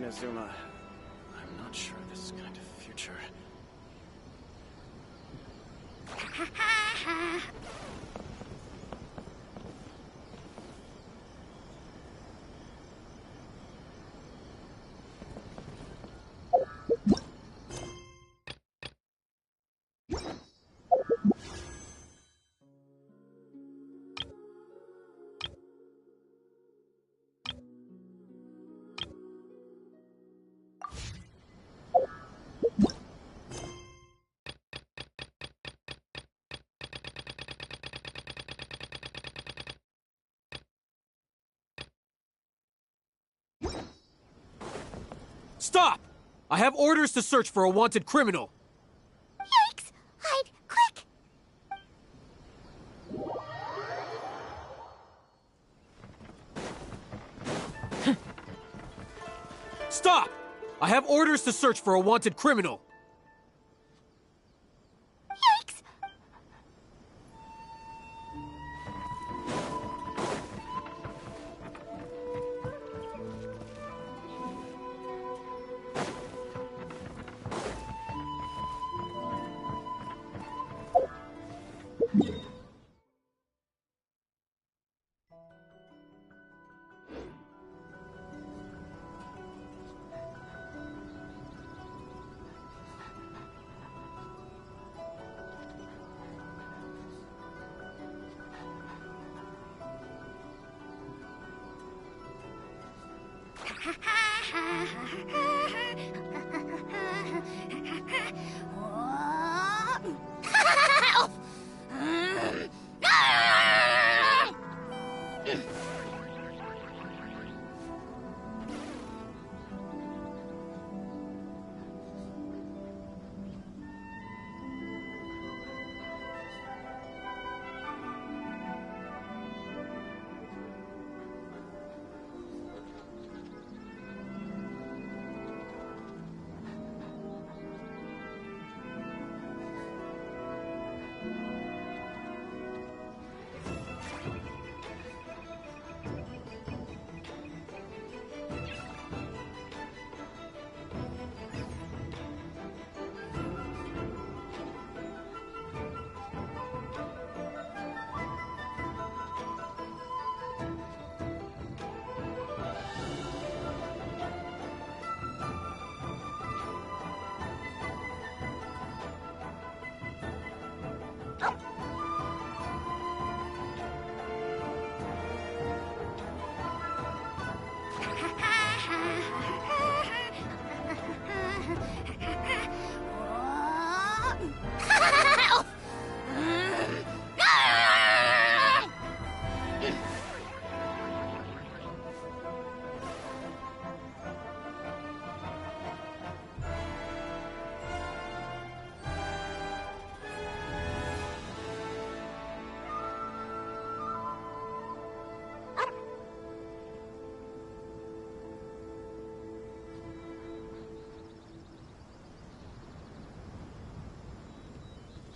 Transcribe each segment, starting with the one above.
Inazuma, I'm not sure this kind of future. Stop! I have orders to search for a wanted criminal. Yikes! Hide! Quick! Stop! I have orders to search for a wanted criminal. Yikes!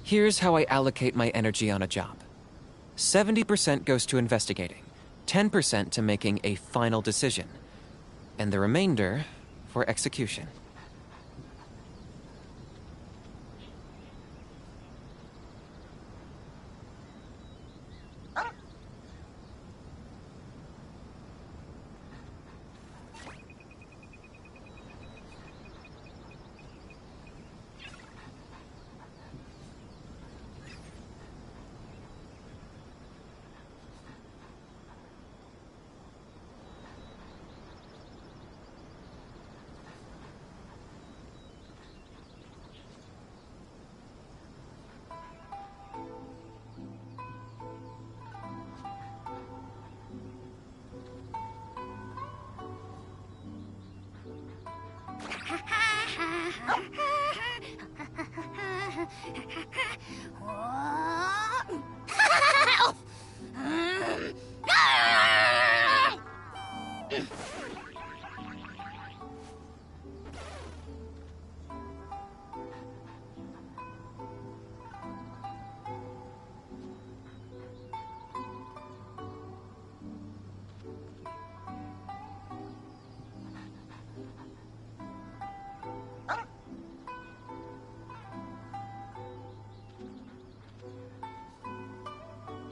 Here's how I allocate my energy on a job. 70% goes to investigating, 10% to making a final decision, and the remainder for execution.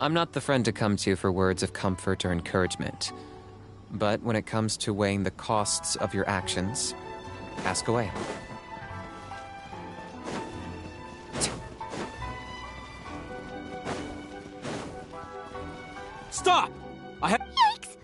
I'm not the friend to come to for words of comfort or encouragement. But when it comes to weighing the costs of your actions, ask away. Stop! I have. Yikes!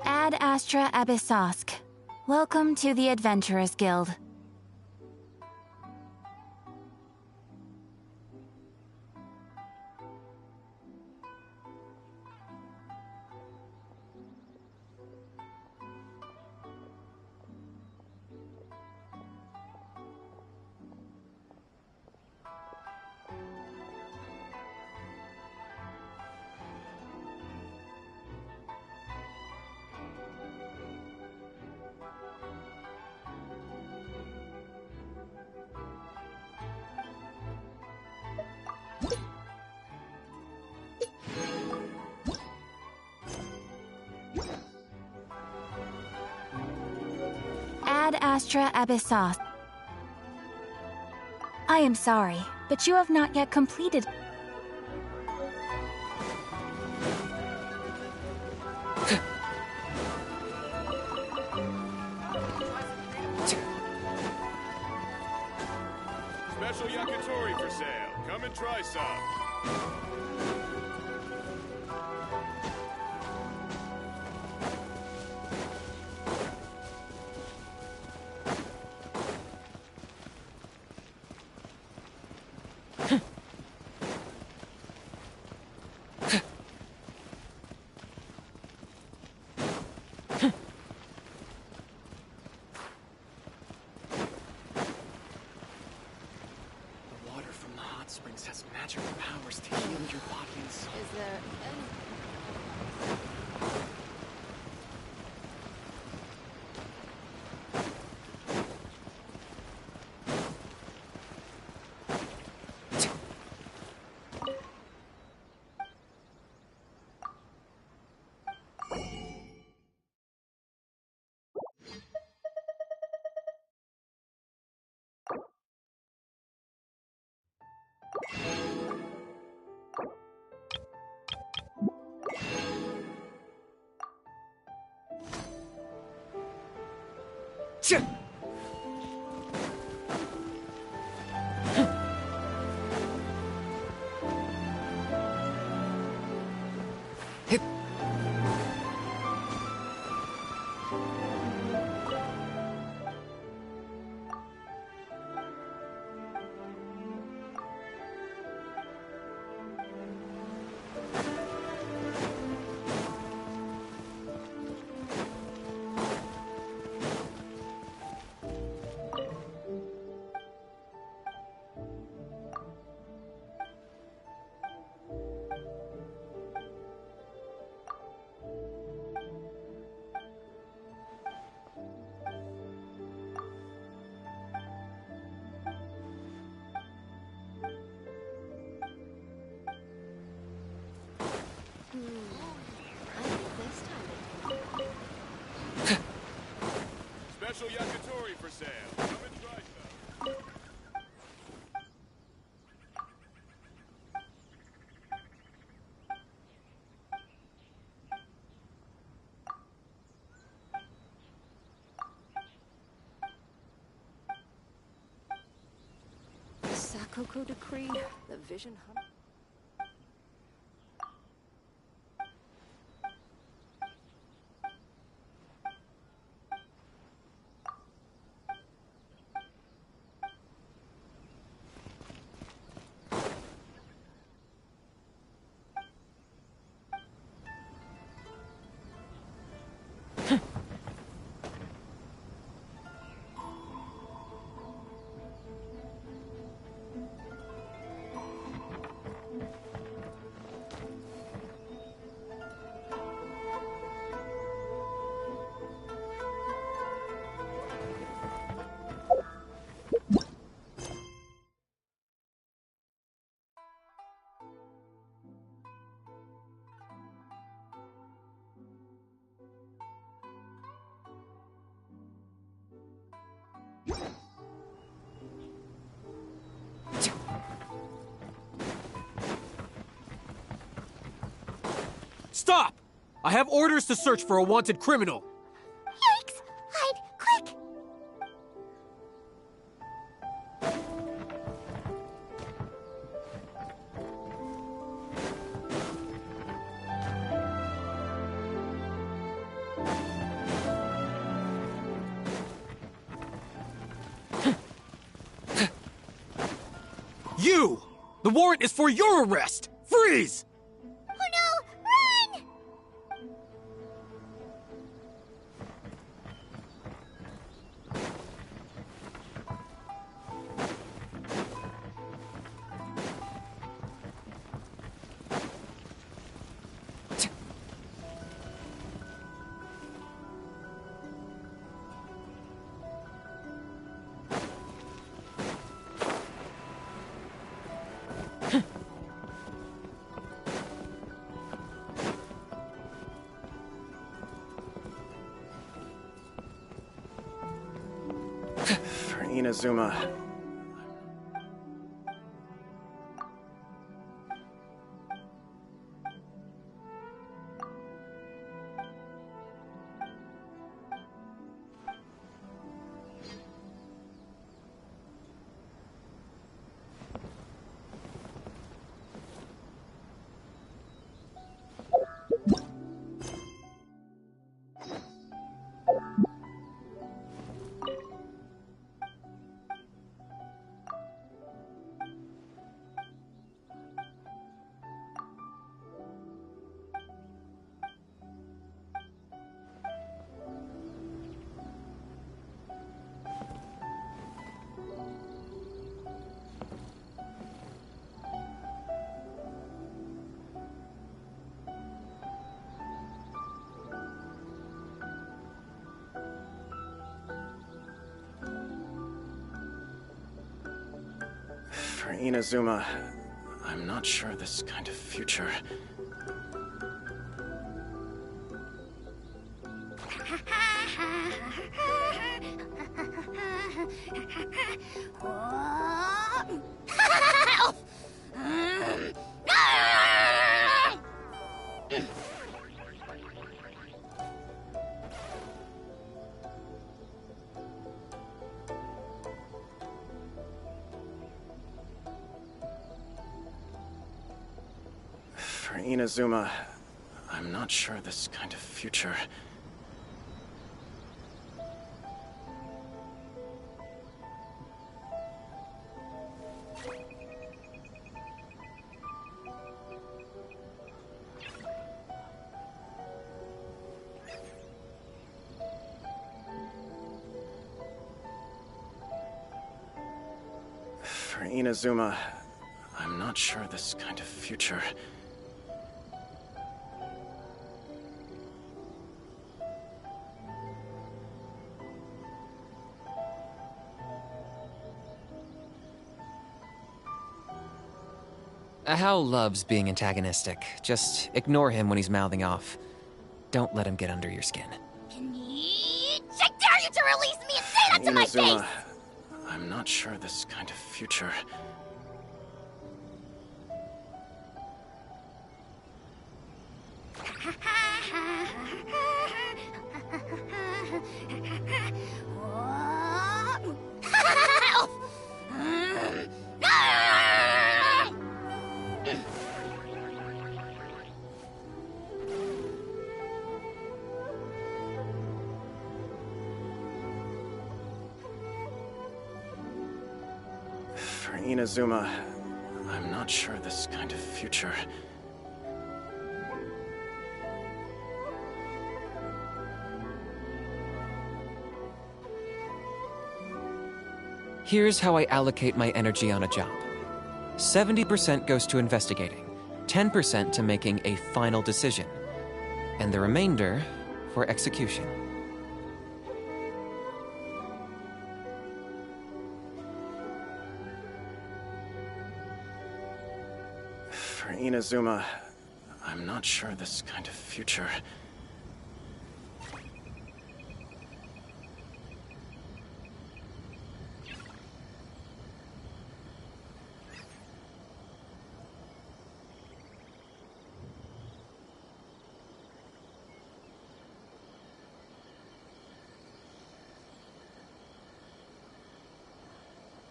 Ad Astra Abyssosk. Welcome to the Adventurers Guild. Ad Astra Abyssosk. I am sorry, but you have not yet completed. Special yakitori for sale. Come and try some. The water from the hot springs has magical powers to heal your body and soul. Is there any... Special yakitori for sale. Come and try some. The Sakoko Decree, the Vision Hunt. Stop! I have orders to search for a wanted criminal. Yikes! Hide, quick! You! The warrant is for your arrest! Freeze! Oh no! Run! For Inazuma. For Inazuma, I'm not sure this kind of future. For Inazuma, I'm not sure this kind of future. For Inazuma, I'm not sure this kind of future. Hal loves being antagonistic. Just ignore him when he's mouthing off. Don't let him get under your skin. I dare you to release me and say that to my Inazuma, face! I'm not sure this kind of future. For Inazuma, I'm not sure this kind of future. Here's how I allocate my energy on a job. 70% goes to investigating, 10% to making a final decision, and the remainder for execution. For Inazuma, I'm not sure this kind of future.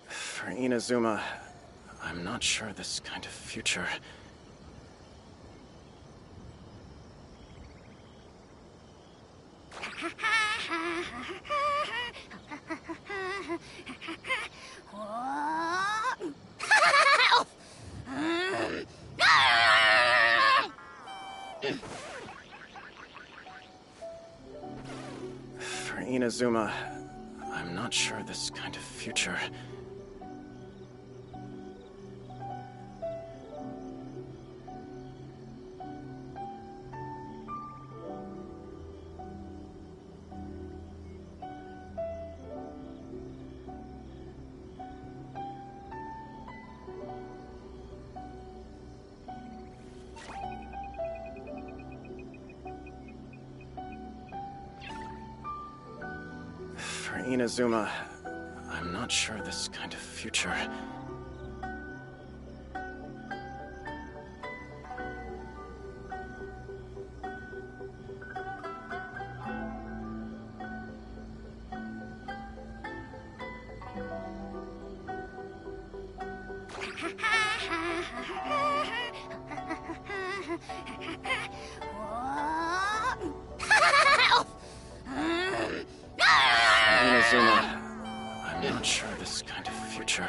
For Inazuma, I'm not sure this kind of future. For Inazuma, I'm not sure this kind of future. For Inazuma, I'm not sure this kind of future. Inazuma, I'm not sure this kind of future.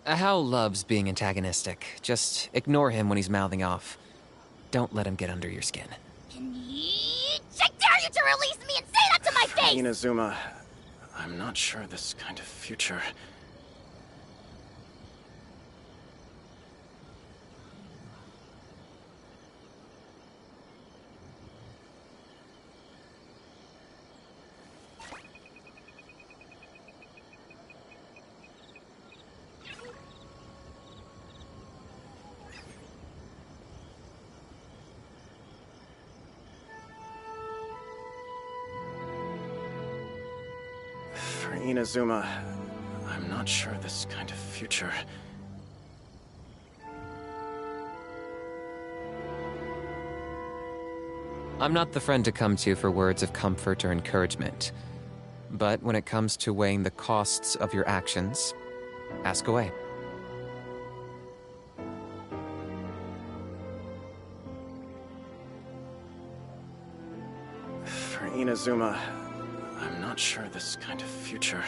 Hao loves being antagonistic. Just ignore him when he's mouthing off. Don't let him get under your skin. I dare you to release me and say that to my face! Inazuma, I'm not sure this kind of future. For Inazuma, I'm not sure this kind of future. I'm not the friend to come to for words of comfort or encouragement. But when it comes to weighing the costs of your actions, ask away. For Inazuma, I'm not sure this kind of future.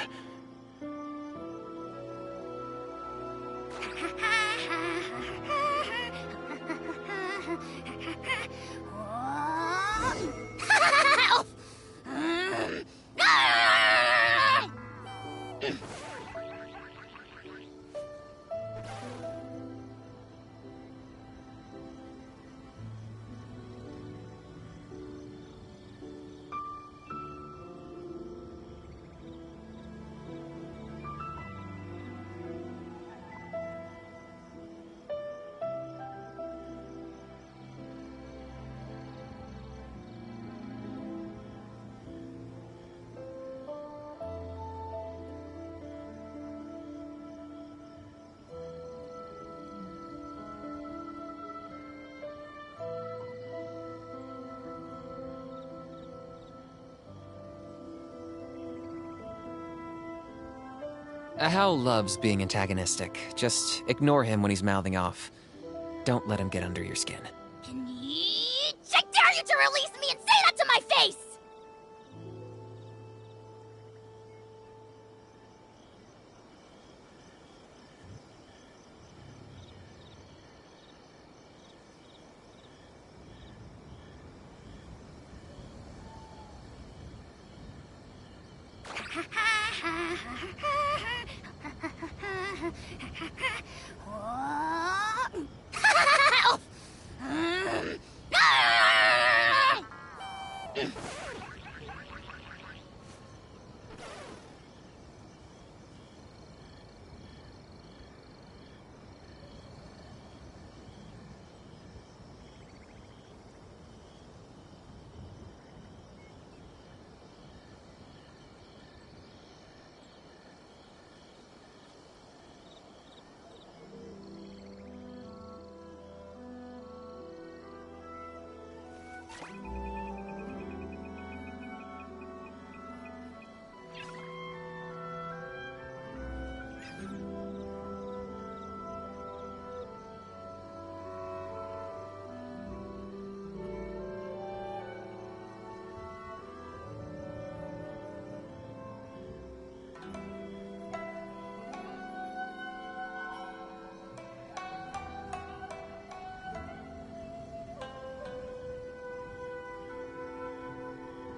Hao loves being antagonistic. Just ignore him when he's mouthing off. Don't let him get under your skin. I dare you to release me and say that to my face!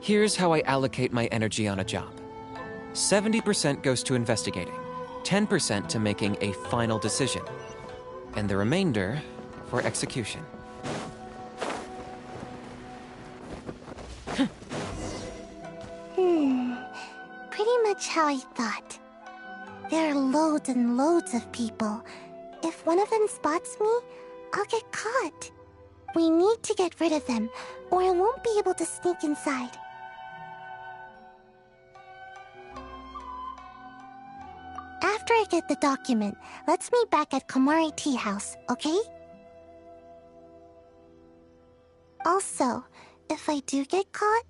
Here's how I allocate my energy on a job. 70% goes to investigating, 10% to making a final decision, and the remainder for execution. Pretty much how I thought. There are loads and loads of people. If one of them spots me, I'll get caught. We need to get rid of them, or I won't be able to sneak inside. After I get the document, let's meet back at Komari Tea House, okay? Also, if I do get caught,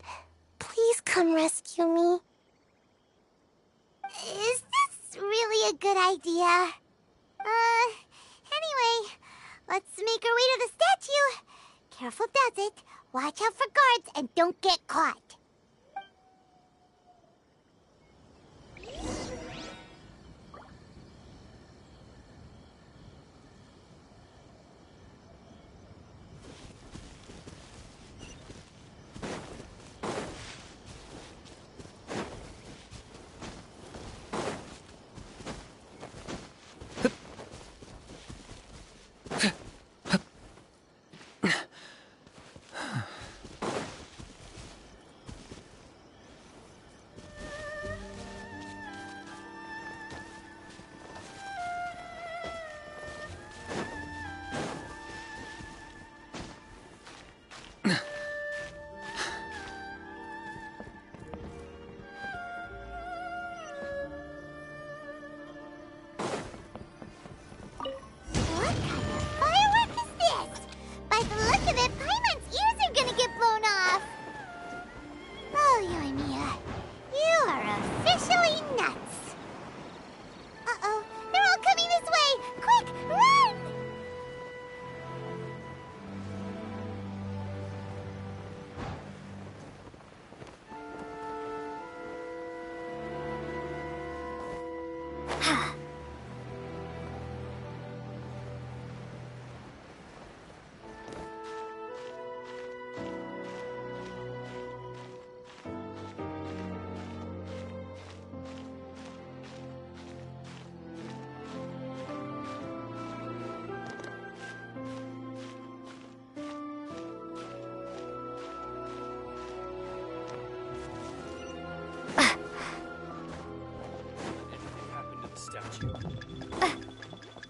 please come rescue me. Is this really a good idea? Anyway, let's make our way to the statue. Careful does it. Watch out for guards and don't get caught.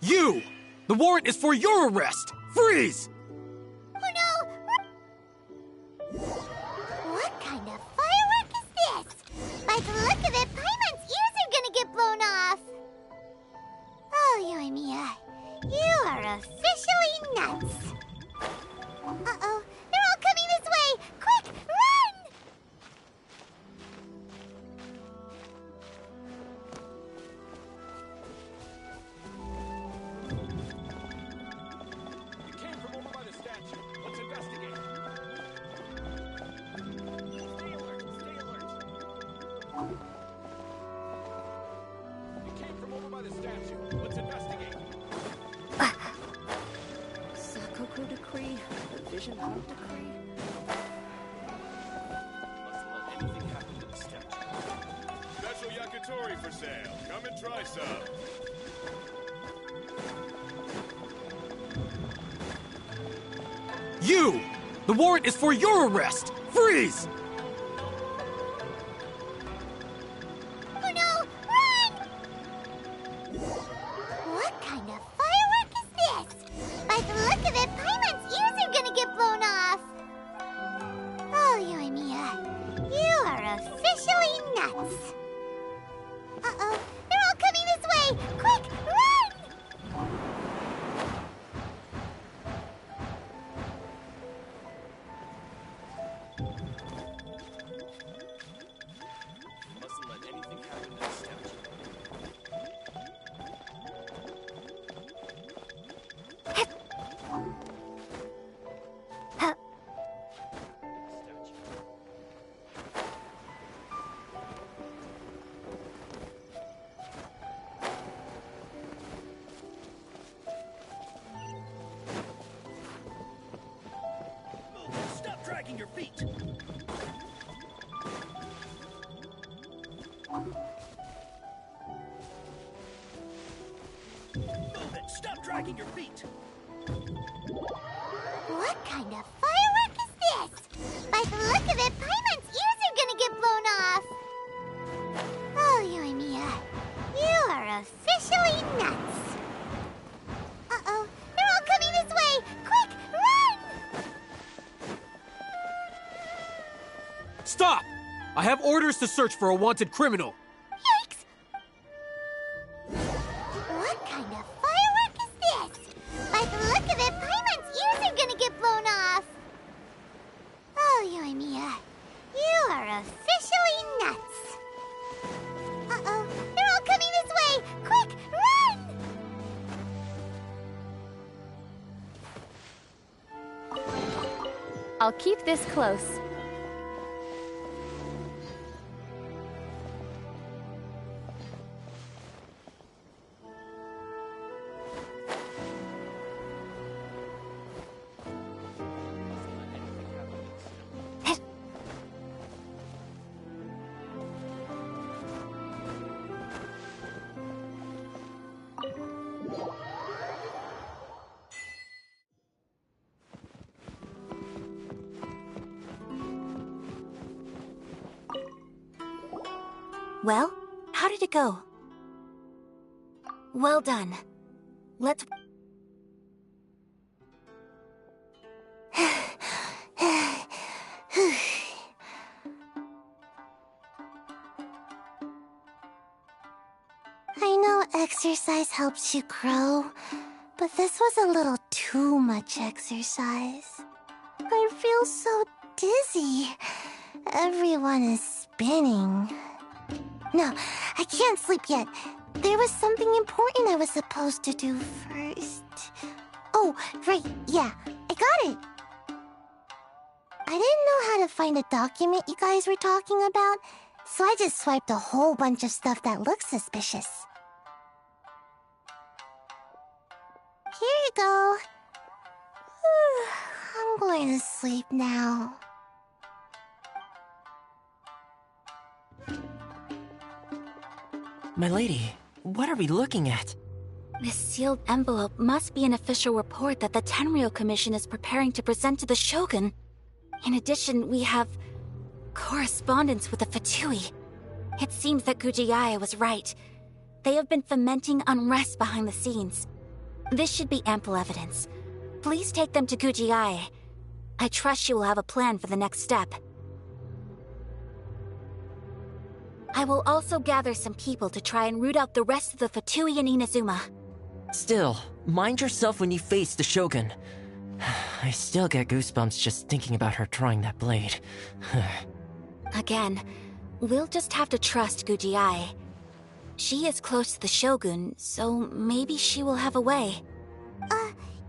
You! The warrant is for your arrest! Freeze! Oh no! What kind of firework is this? By the look of it, Paimon's ears are gonna get blown off. Oh, Yoimiya, you are officially nuts. Uh-oh, they're all coming this way! Quick, run! You came from over by the statue. Let's investigate. Stay alert, stay alert. You came from over by the statue. Let's investigate. Sakoku decree, the vision hunt decree. Mustn't let anything happen to the statue. Special inventory for sale. Come and try some. You! The warrant is for your arrest! Freeze! Oh no! Run! What kind of firework is this? By the look of it, Paimon's ears are gonna get blown off! Oh, Yoimiya, you are officially nuts! Uh-oh, they're all coming this way! Quick, run! Mustn't let anything happen to the statue. Stop dragging your feet! Move it! Stop dragging your feet! What kind of firework is this? By the look of it, Paimon's ears are gonna get blown off! Oh, Yoimiya, you are officially nuts! Uh-oh, they're all coming this way! Quick, run! Stop! I have orders to search for a wanted criminal. Yikes! What kind of firework is this? By the look of it, Paimon's ears are gonna get blown off! Oh, Yoimiya, you are officially nuts! Uh-oh, they're all coming this way! Quick, run! I'll keep this close. Well, how did it go? Well done. Let's... I know exercise helps you grow, but this was a little too much exercise. I feel so dizzy. Everyone is spinning. No, I can't sleep yet. There was something important I was supposed to do first. Oh, right, yeah, I got it. I didn't know how to find a document you guys were talking about, so I just swiped a whole bunch of stuff that looks suspicious. Here you go. I'm going to sleep now. My lady, what are we looking at? This sealed envelope must be an official report that the Tenryou Commission is preparing to present to the Shogun. In addition, we have correspondence with the Fatui. It seems that Gujiae was right. They have been fomenting unrest behind the scenes. This should be ample evidence. Please take them to Gujiae. I trust she will have a plan for the next step. I will also gather some people to try and root out the rest of the Fatui in Inazuma. Still, mind yourself when you face the Shogun. I still get goosebumps just thinking about her drawing that blade. Again, we'll just have to trust Gujiae. She is close to the Shogun, so maybe she will have a way.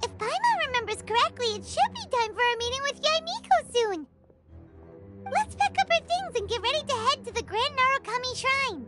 If Paimon remembers correctly, it should be time for a meeting with Yaimiko soon. Let's pack up our things and get ready to head to the Grand Narukami Shrine.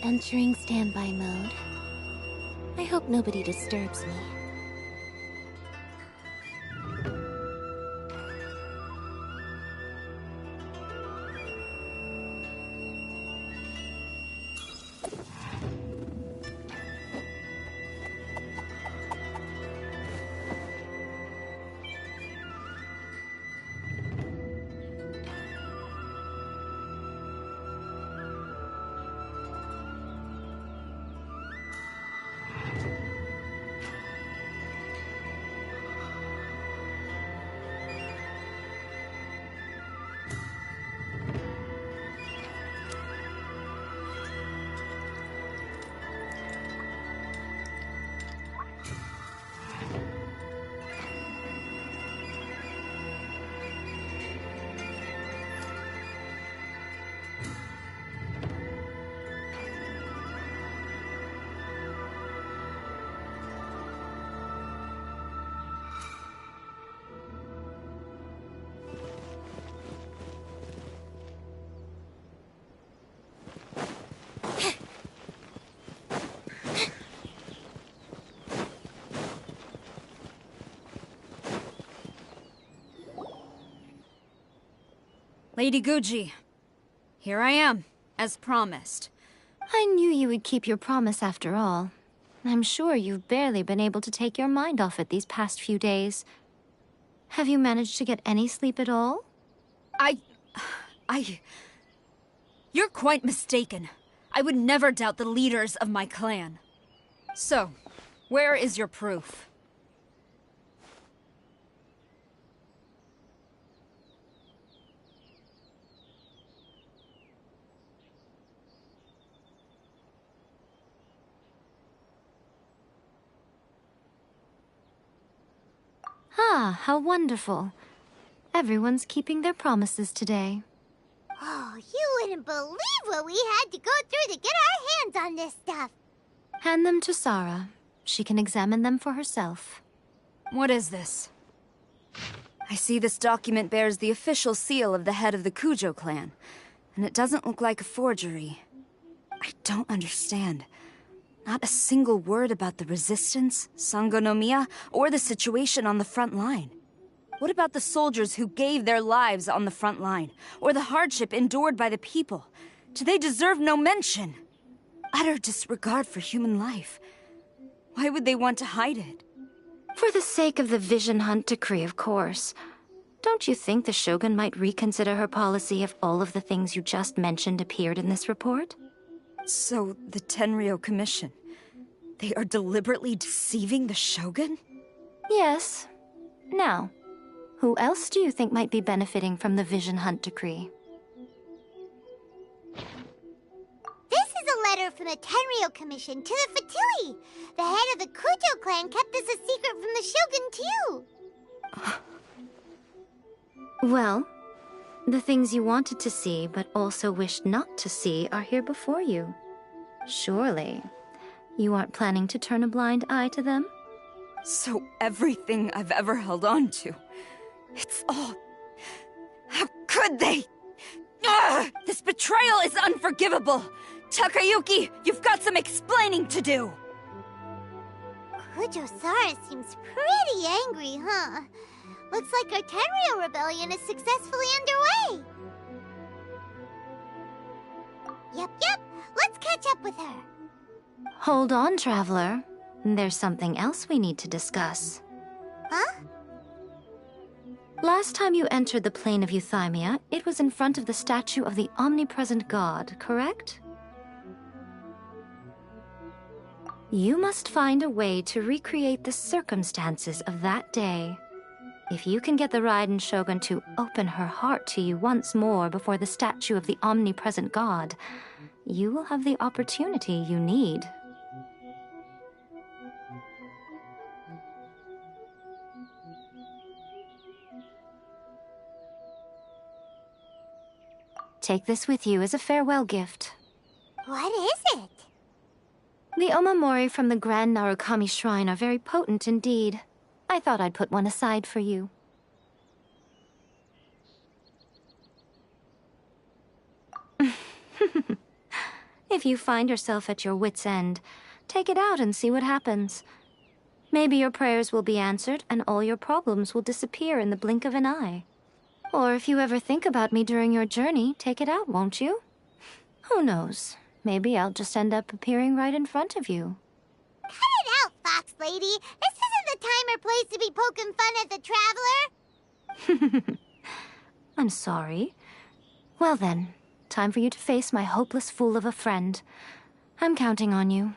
Entering standby mode. I hope nobody disturbs me. Lady Guji, here I am, as promised. I knew you would keep your promise after all. I'm sure you've barely been able to take your mind off it these past few days. Have you managed to get any sleep at all? You're quite mistaken. I would never doubt the leaders of my clan. So, where is your proof? Ah, how wonderful. Everyone's keeping their promises today. Oh, you wouldn't believe what we had to go through to get our hands on this stuff. Hand them to Sarah. She can examine them for herself. What is this? I see this document bears the official seal of the head of the Kujo clan, and it doesn't look like a forgery. I don't understand. Not a single word about the resistance, Sangonomiya, or the situation on the front line. What about the soldiers who gave their lives on the front line? Or the hardship endured by the people? Do they deserve no mention? Utter disregard for human life. Why would they want to hide it? For the sake of the Vision Hunt decree, of course. Don't you think the Shogun might reconsider her policy if all of the things you just mentioned appeared in this report? So, the Tenryou Commission, they are deliberately deceiving the Shogun? Yes. Now, who else do you think might be benefiting from the Vision Hunt decree? This is a letter from the Tenryou Commission to the Fatui. The head of the Kujo clan kept this a secret from the Shogun, too. Well, the things you wanted to see but also wished not to see are here before you. Surely, you aren't planning to turn a blind eye to them? So everything I've ever held on to, it's all... How could they? Ugh! This betrayal is unforgivable! Takayuki, you've got some explaining to do! Kujo-Sara seems pretty angry, huh? Looks like our Tenryou rebellion is successfully underway. Yep. Let's catch up with her. Hold on, Traveler. There's something else we need to discuss. Huh? Last time you entered the plane of Euthymia, it was in front of the statue of the omnipresent god, correct? You must find a way to recreate the circumstances of that day. If you can get the Raiden Shogun to open her heart to you once more before the statue of the omnipresent god, you will have the opportunity you need. Take this with you as a farewell gift. What is it? The Omamori from the Grand Narukami Shrine are very potent indeed. I thought I'd put one aside for you. If you find yourself at your wit's end, take it out and see what happens. Maybe your prayers will be answered and all your problems will disappear in the blink of an eye. Or if you ever think about me during your journey, take it out, won't you? Who knows? Maybe I'll just end up appearing right in front of you. Cut it out, Fox Lady. This isn't the time or place to be poking fun at the Traveler. I'm sorry. Well then, time for you to face my hopeless fool of a friend. I'm counting on you.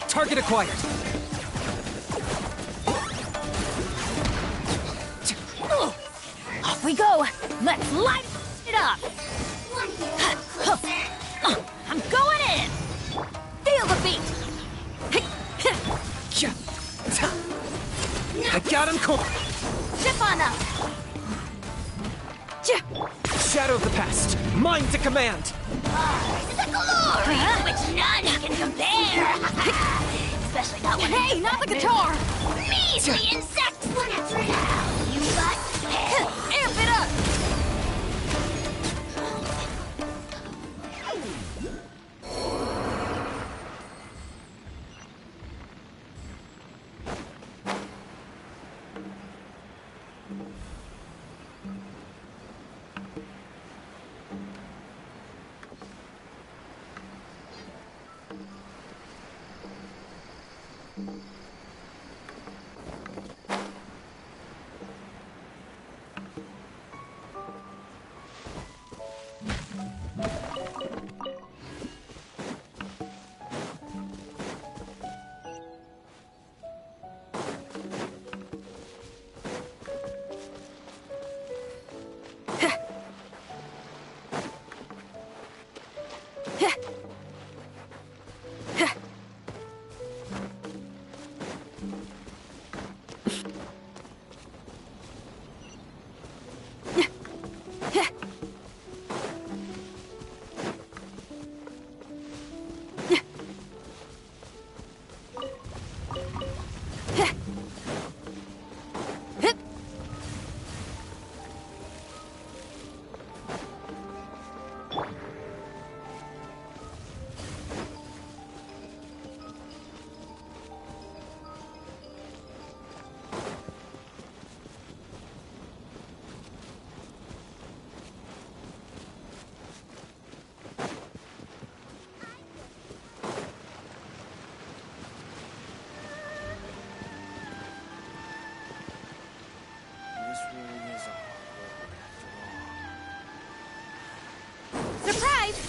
Target acquired. Off we go! Let's light it up! I'm going in! Feel the beat! I got him covered. Zip on up! Shadow of the past. Mine to command. The glory to which none can compare. Especially not when... Hey, not the guitar! Me, the insect! You must pay. This really is a hard road after all. Surprise!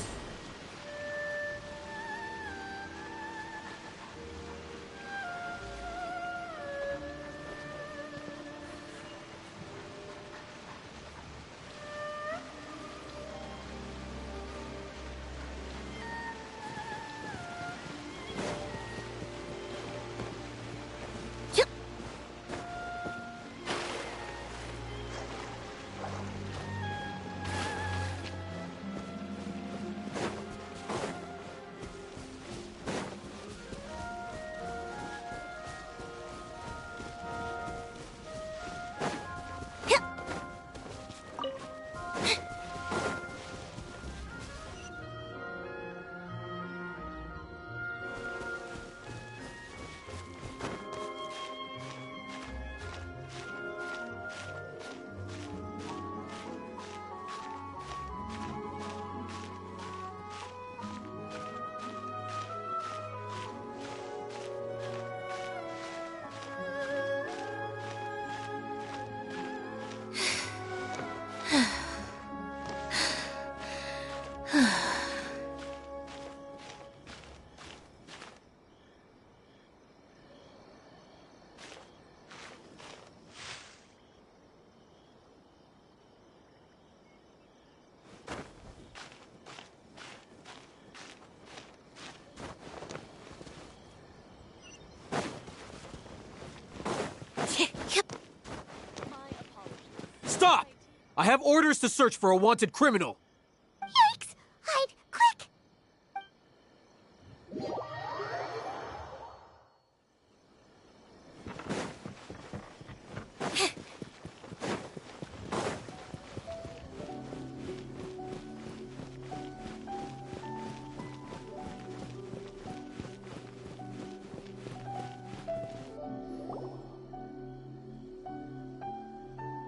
Stop! I have orders to search for a wanted criminal. Yikes! Hide, quick!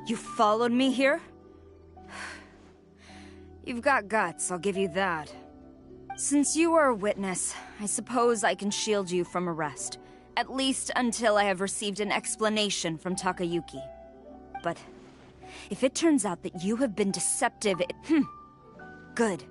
You followed me here? You've got guts, I'll give you that. Since you are a witness, I suppose I can shield you from arrest. At least until I have received an explanation from Takayuki. But if it turns out that you have been deceptive, good.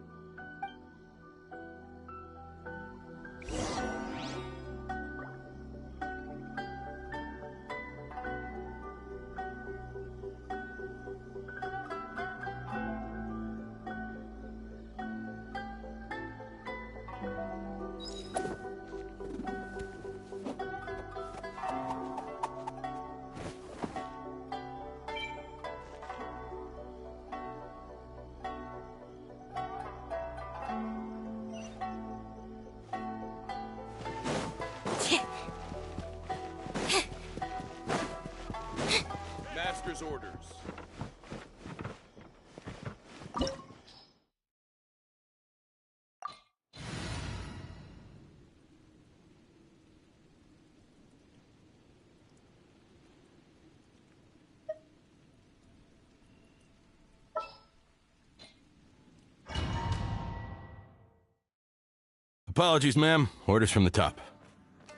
Master's orders. Apologies, ma'am. Orders from the top.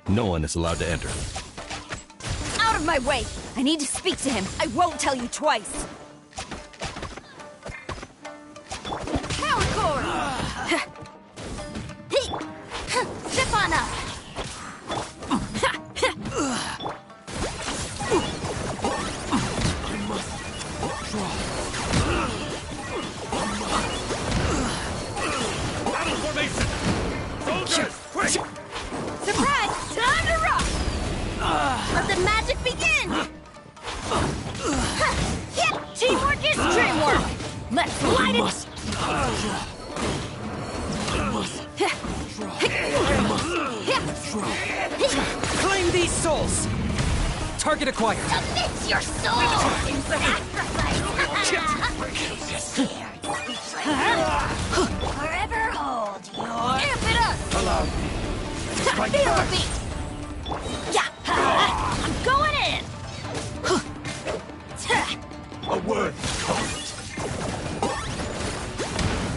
No one is allowed to enter. Out of my way! I need to speak to him. I won't tell you twice. Power core! Step on up! Battle formation! Soldiers, quick! Surprise! Time to rock! Let the magic begin! Teamwork is dreamwork! Let's light it! Claim these souls! Target acquired. Submit your soul in sacrifice! Forever hold your... Amp it up! Strike Feel the back! beat! Yeah! I'm going in! A word comes.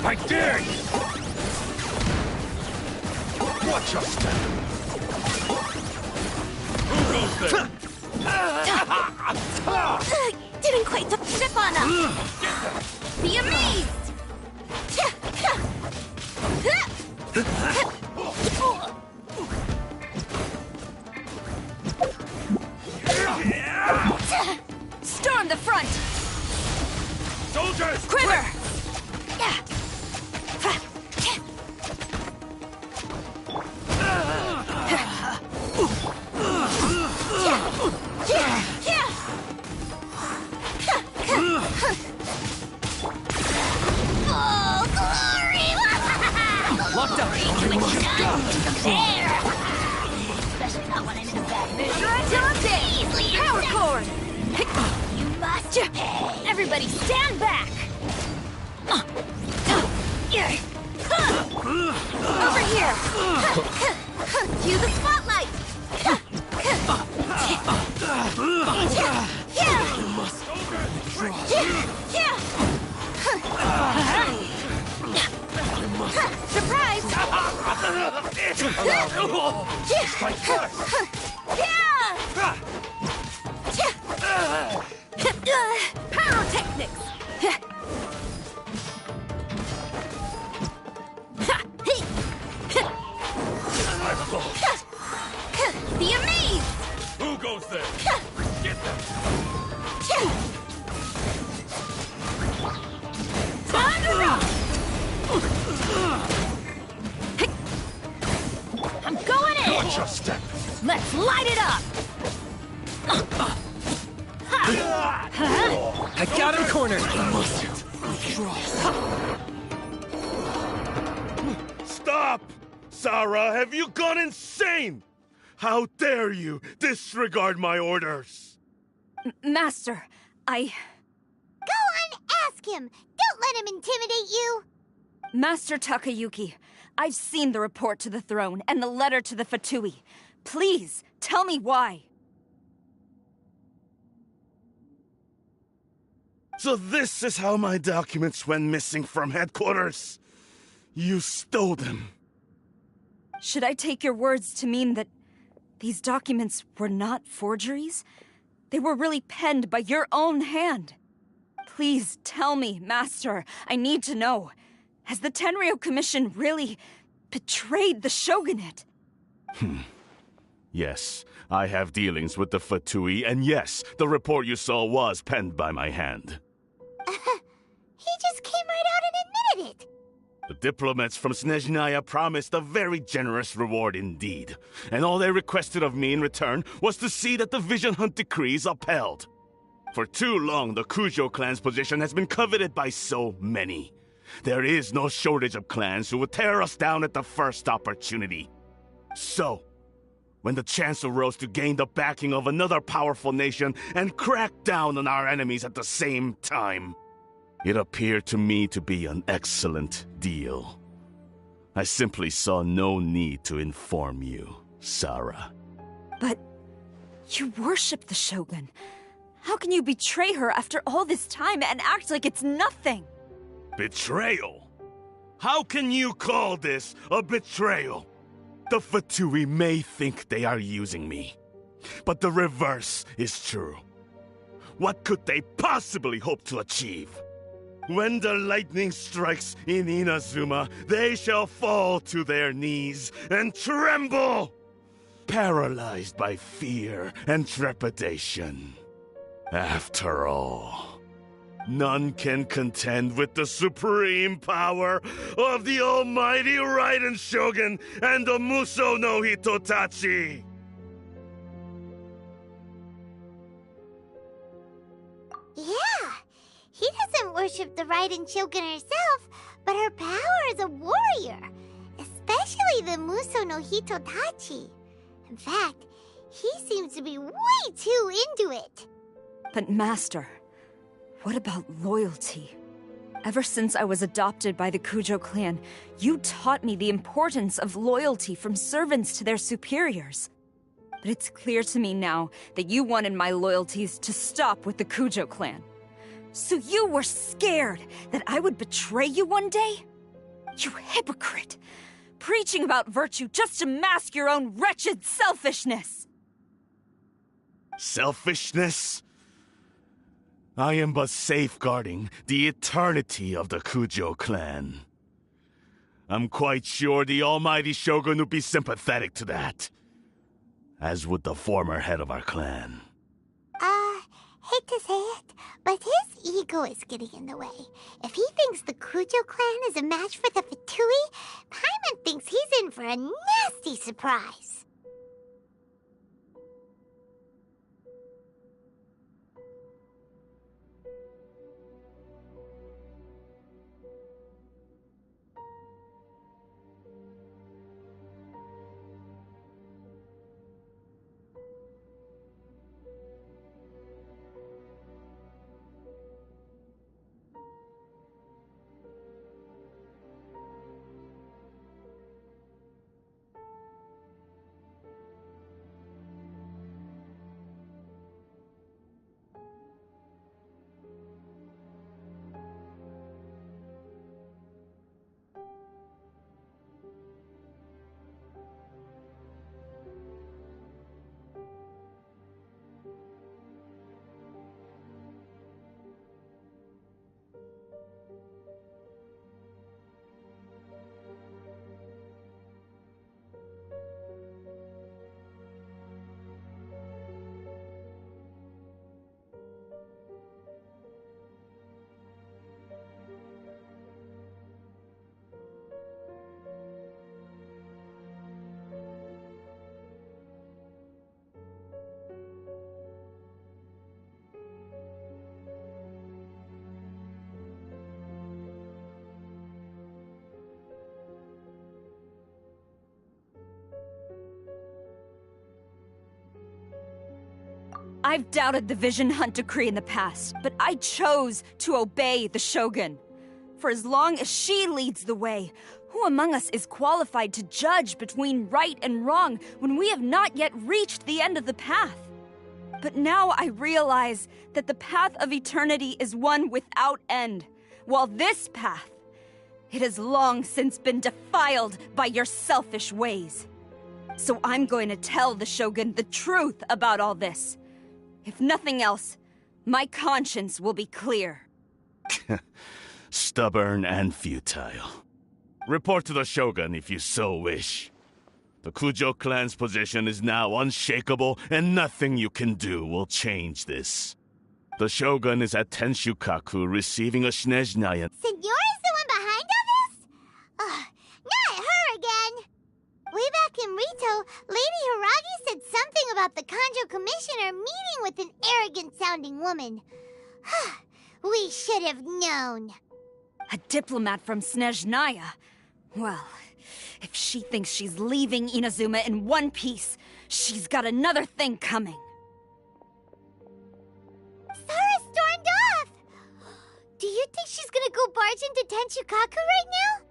I dare you! Watch your step! Who goes there? Didn't quite step on up! Be amazed! Storm the front! Soldiers! Quiver! Full glory! Locked up. Especially not when I'm in a bad mood. Easily power cord! You must pay. Everybody stand back! Over here! Cue the spotlight! Surprise! Strike back! Pyrotechnics! I've lost. Be amazed! Who goes there? Get them! Time to rock! I'm going in! Watch your step! Let's light it up! I got him cornered. Stop! Sarah, have you gone insane? How dare you disregard my orders? Master, Go on, ask him! Don't let him intimidate you! Master Takayuki, I've seen the report to the throne and the letter to the Fatui. Please, tell me why. So this is how my documents went missing from headquarters? You stole them. Should I take your words to mean that these documents were not forgeries? They were really penned by your own hand. Please tell me, Master. I need to know. Has the Tenryo Commission really betrayed the Shogunate? Yes, I have dealings with the Fatui, and yes, the report you saw was penned by my hand. He just came right out and admitted it! The diplomats from Snezhnaya promised a very generous reward indeed, and all they requested of me in return was to see that the Vision Hunt decree is upheld. For too long, the Kujo clan's position has been coveted by so many. There is no shortage of clans who would tear us down at the first opportunity. So, when the chance arose to gain the backing of another powerful nation and crack down on our enemies at the same time, it appeared to me to be an excellent deal. I simply saw no need to inform you, Sarah. But you worship the Shogun. How can you betray her after all this time and act like it's nothing? Betrayal? How can you call this a betrayal? The Fatui may think they are using me, but the reverse is true. What could they possibly hope to achieve? When the lightning strikes in Inazuma, they shall fall to their knees and tremble, paralyzed by fear and trepidation. After all, none can contend with the supreme power of the almighty Raiden Shogun and the Muso no Hitotachi! Yeah, he doesn't worship the Raiden Shogun herself, but her power as a warrior, especially the Muso no Hitotachi. In fact, he seems to be way too into it. But Master, what about loyalty? Ever since I was adopted by the Kujo clan, you taught me the importance of loyalty from servants to their superiors. But it's clear to me now that you wanted my loyalties to stop with the Kujo clan. So you were scared that I would betray you one day? You hypocrite! Preaching about virtue just to mask your own wretched selfishness! Selfishness? I am but safeguarding the eternity of the Kujo clan. I'm quite sure the almighty Shogun would be sympathetic to that, as would the former head of our clan. Hate to say it, but his ego is getting in the way. If he thinks the Kujo clan is a match for the Fatui, Paimon thinks he's in for a nasty surprise. I've doubted the Vision Hunt decree in the past, but I chose to obey the Shogun. For as long as she leads the way, who among us is qualified to judge between right and wrong when we have not yet reached the end of the path? But now I realize that the path of eternity is one without end, while this path, it has long since been defiled by your selfish ways. So I'm going to tell the Shogun the truth about all this. If nothing else, my conscience will be clear. Stubborn and futile. Report to the Shogun if you so wish. The Kujo clan's position is now unshakable, and nothing you can do will change this. The Shogun is at Tenshukaku receiving a Snezhnaya. Signora's the one behind all this? Not her again! Way back in Rito, Lady Hiragi said something about the Kanjo Commissioner meeting with an arrogant-sounding woman. We should have known. A diplomat from Snezhnaya? Well, if she thinks she's leaving Inazuma in one piece, she's got another thing coming. Sara stormed off! Do you think she's gonna go barge into Tenshukaku right now?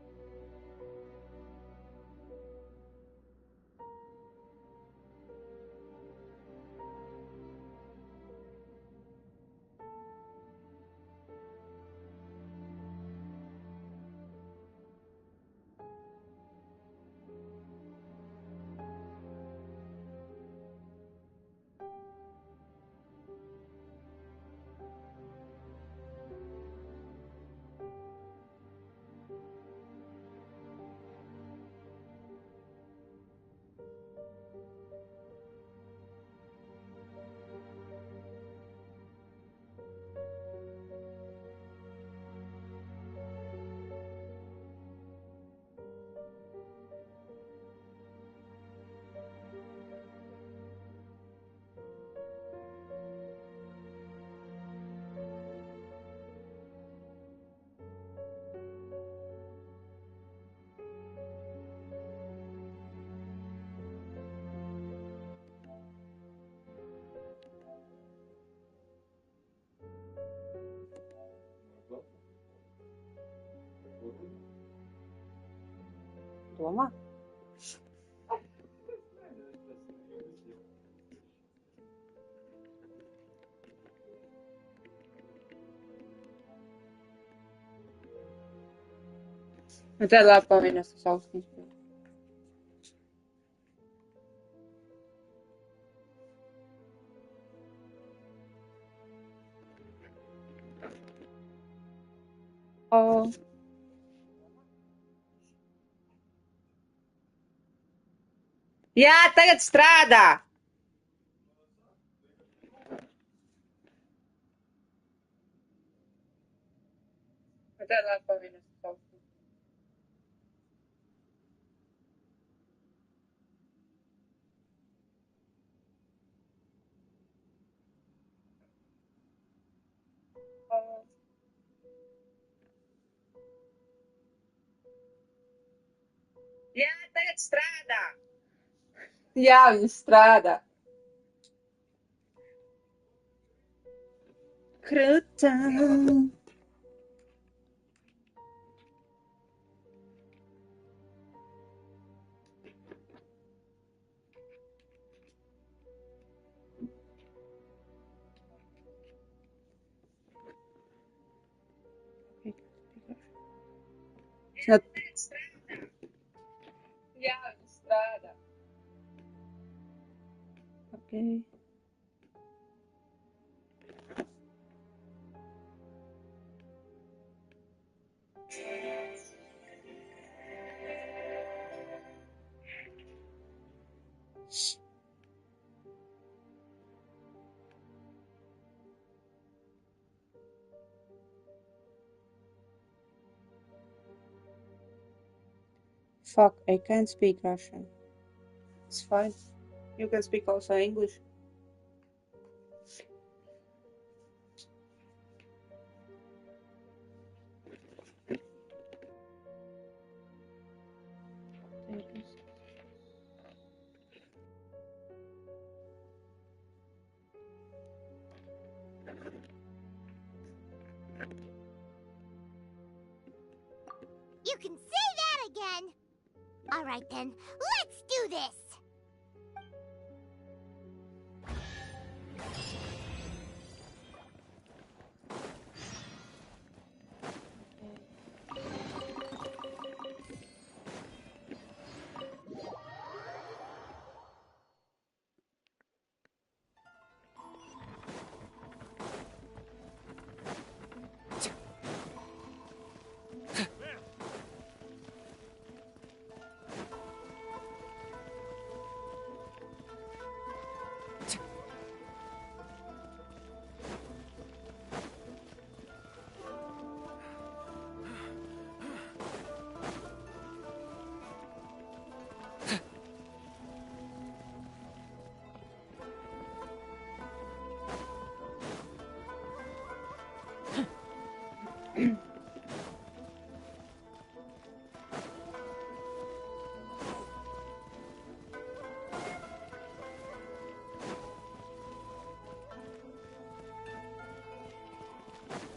Дома? Mitä lappaminnasta Southkin spela? Oh. Ja, tagad strādā! Mitä lappaminnasta Southkin? Oh. Jā, tagad strādā! Jā, viņa strādā. Krūtā. Jā, viņa strādā. Okay. Fuck, I can't speak Russian. It's fine. You can speak also English. You can say that again! Alright then, let's do this!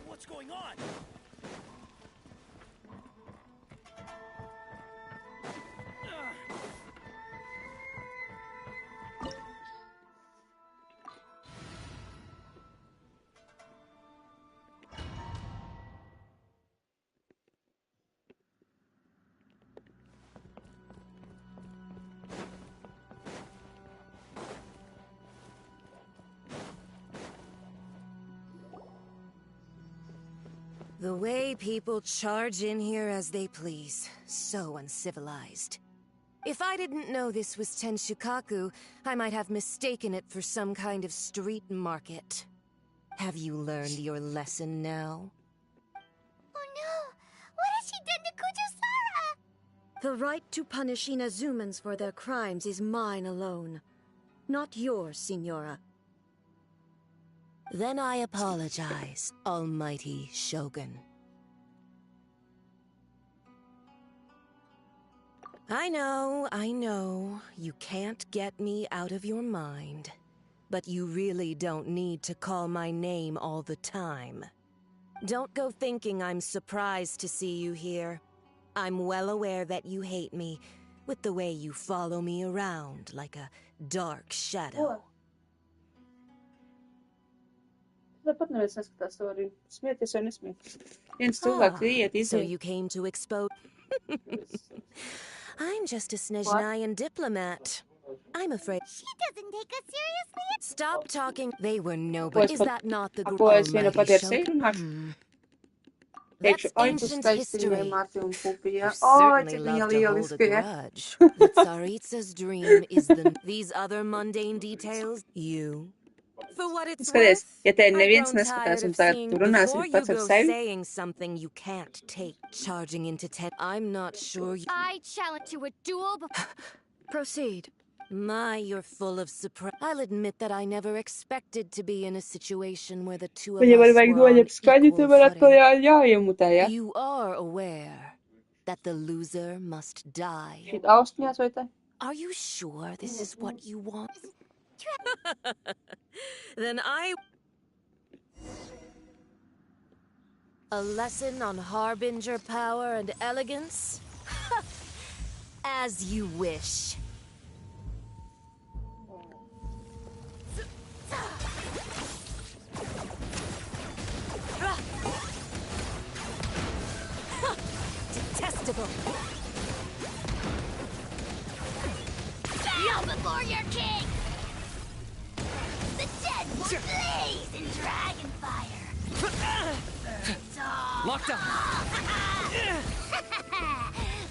What's going on? The way people charge in here as they please. So uncivilized. If I didn't know this was Tenshukaku, I might have mistaken it for some kind of street market. Have you learned your lesson now? Oh no! What has she done to Kujusara? The right to punish Inazumans for their crimes is mine alone. Not yours, Signora. Then I apologize, Almighty Shogun. I know, you can't get me out of your mind. But you really don't need to call my name all the time. Don't go thinking I'm surprised to see you here. I'm well aware that you hate me, with the way you follow me around like a dark shadow. Tāpat neviens neskatās to arī smieties vai nesmieties. Viens cilvēks iet, So iziet. you came to expose... I'm just a Snezhnayan diplomat. I'm afraid... She doesn't take us seriously. Stop talking. They were nobody. Is that not the Ko es viena pati ar sevi Shogun? runāšu? That's Teikšu, oi, tu ancient skaisti history. Mati un Pupija. You Oi, certainly cik viņa love to hold a lieliski. grudge. The Tsaritsa's dream is the... These other mundane details, you... For what it's Skaties, worth, ja te I've neviens grown neskatās tired un of tagad seeing tu runāsi before you pats ar go sevi. saying something you can't take, charging into 10. I'm not sure you... I challenge to a duel. Proceed. My, you're full of surprise. I'll admit that I never expected to be in a situation where the two of Viņam arī us vajag were on noņemt skaņu, equal tev var atkal footing. jāiemutē, ja? You are aware that the loser must die. Šīt austiņās vai te? Are you sure this is what you want? Then I... A lesson on harbinger power and elegance? As you wish. Detestable. Bow before your king. The dead will blaze in dragon fire. Locked up.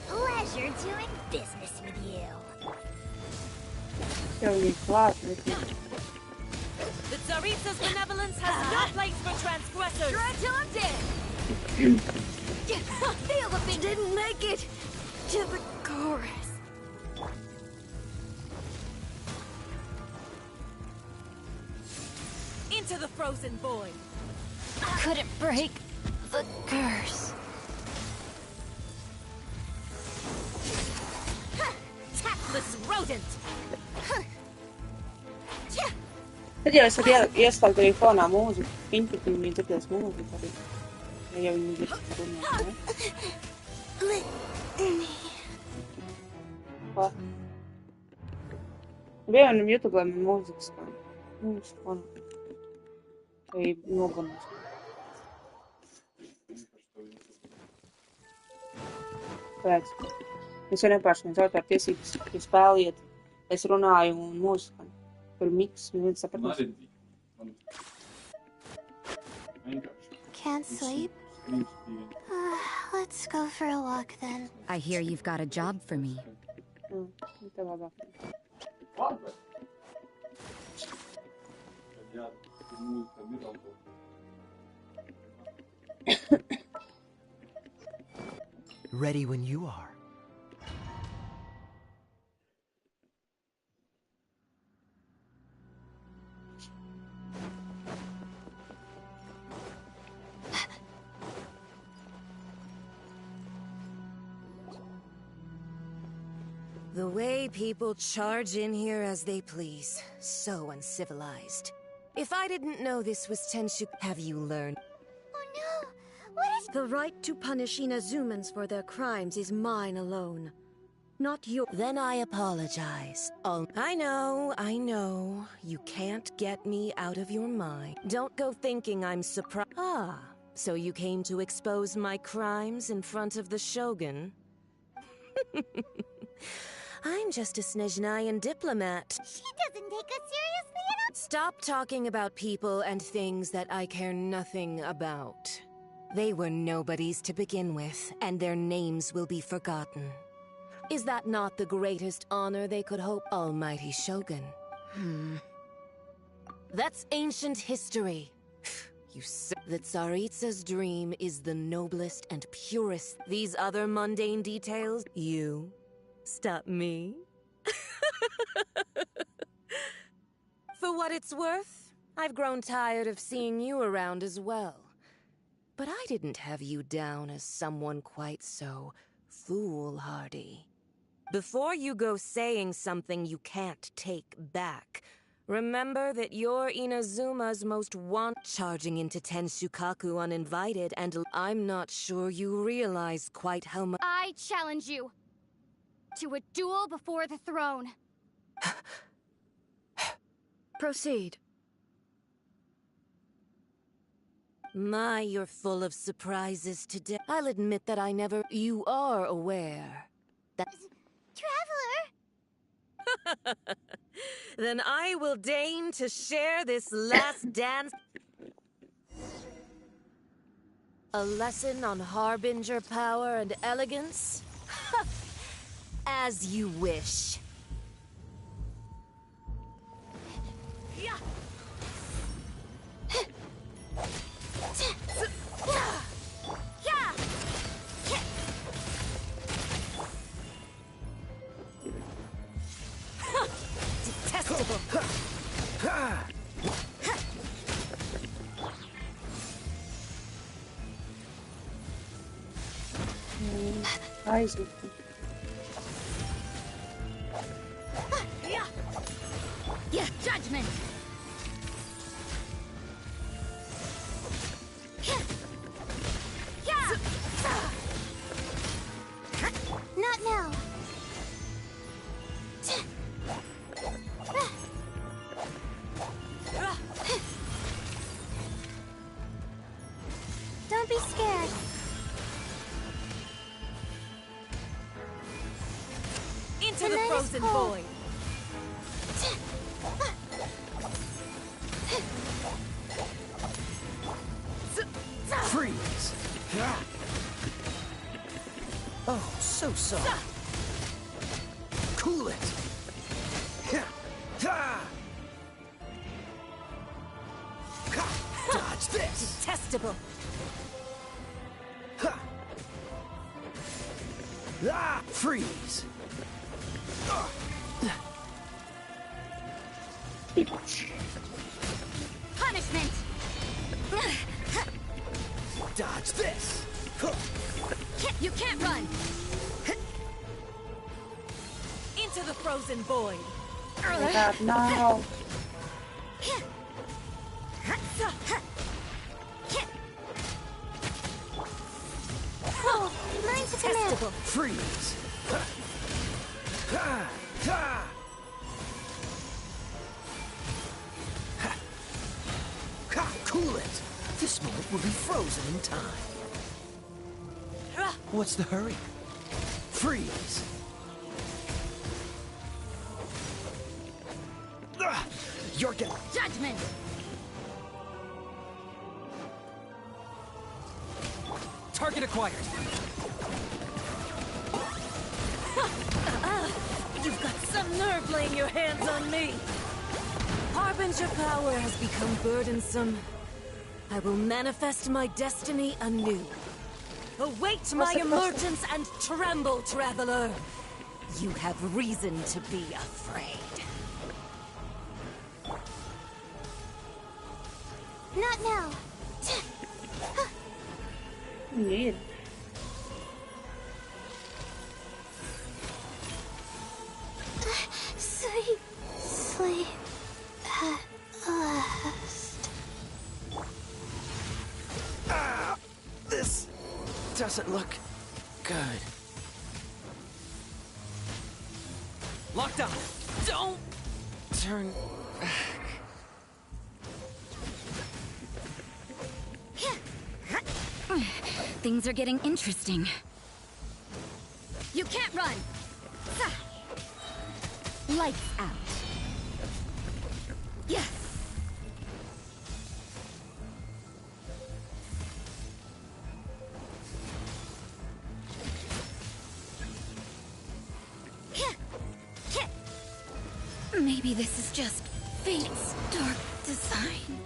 Pleasure doing business with you. Jau viņi klāt, bet... The Tsaritsa's benevolence has no place for transgressors. Feel the beat. Didn't make it to the chorus. Into the frozen void. Couldn't break the curse. Tactless rodent. Tad jau es varu ieslēgt arī fonā mūziku. Viņi dzirdēs mūziku arī. Ja viņi dzirdēs runāt, ne? Ko? Vienam YouTube man mūzikas skan. Mūzikas fonā. Vai noganās. Pēc. Es jau nepāršanies autāru tiesības, ja spēliet. Es runāju un mūziku. Tur miks, neviens sapratīs. Can't sleep? Let's go for a walk then. I hear you've got a job for me. Tā labāk. Ready when you are. The way people charge in here as they please. So uncivilized. If I didn't know this was Tenshu... Have you learned? Oh no! What is... The right to punish Inazumans for their crimes is mine alone. Not your... Then I apologize. Oh, I know. You can't get me out of your mind. Don't go thinking I'm surprised. Ah, so you came to expose my crimes in front of the Shogun? I'm just a Snezhnayan diplomat. She doesn't take us seriously at all. Stop talking about people and things that I care nothing about. They were nobodies to begin with, and their names will be forgotten. Is that not the greatest honor they could hope, Almighty Shogun? That's ancient history. You say the Tsaritsa's dream is the noblest and purest. These other mundane details, you stop me? For what it's worth, I've grown tired of seeing you around as well. But I didn't have you down as someone quite so foolhardy. Before you go saying something you can't take back, Remember that you're Inazuma's most charging into Tenshukaku uninvited, and I'm not sure you realize quite how much— I challenge you to a duel before the throne. Proceed. My, you're full of surprises today. I'll admit that I never— You are aware that— Traveler! Then I will deign to share this last dance. A lesson on Harbinger power and elegance? As you wish. Detestable. Crazy. Yeah, judgment. Not now. Don't be scared. Into The the night is frozen cold. void. Freeze! Oh, so soft. Cool it! Dodge this! Detestable. Freeze! Punishment. Dodge this! You can't run. Into the frozen void. Oh my god, no. Oh, learn to command. Freeze! Cool it! This moment will be frozen in time. What's the hurry? Freeze! You're gonna... Judgment. Target acquired. You've got some nerve laying your hands on me. Harbinger power has become burdensome. I will manifest my destiny anew. Await my emergence and tremble, traveler. You have reason to be afraid. Not now. Weird. Sleep at last. This doesn't look good. Locked on. Don't turn back. Things are getting interesting. You can't run. Lights out. Yes. Maybe this is just fate's dark design.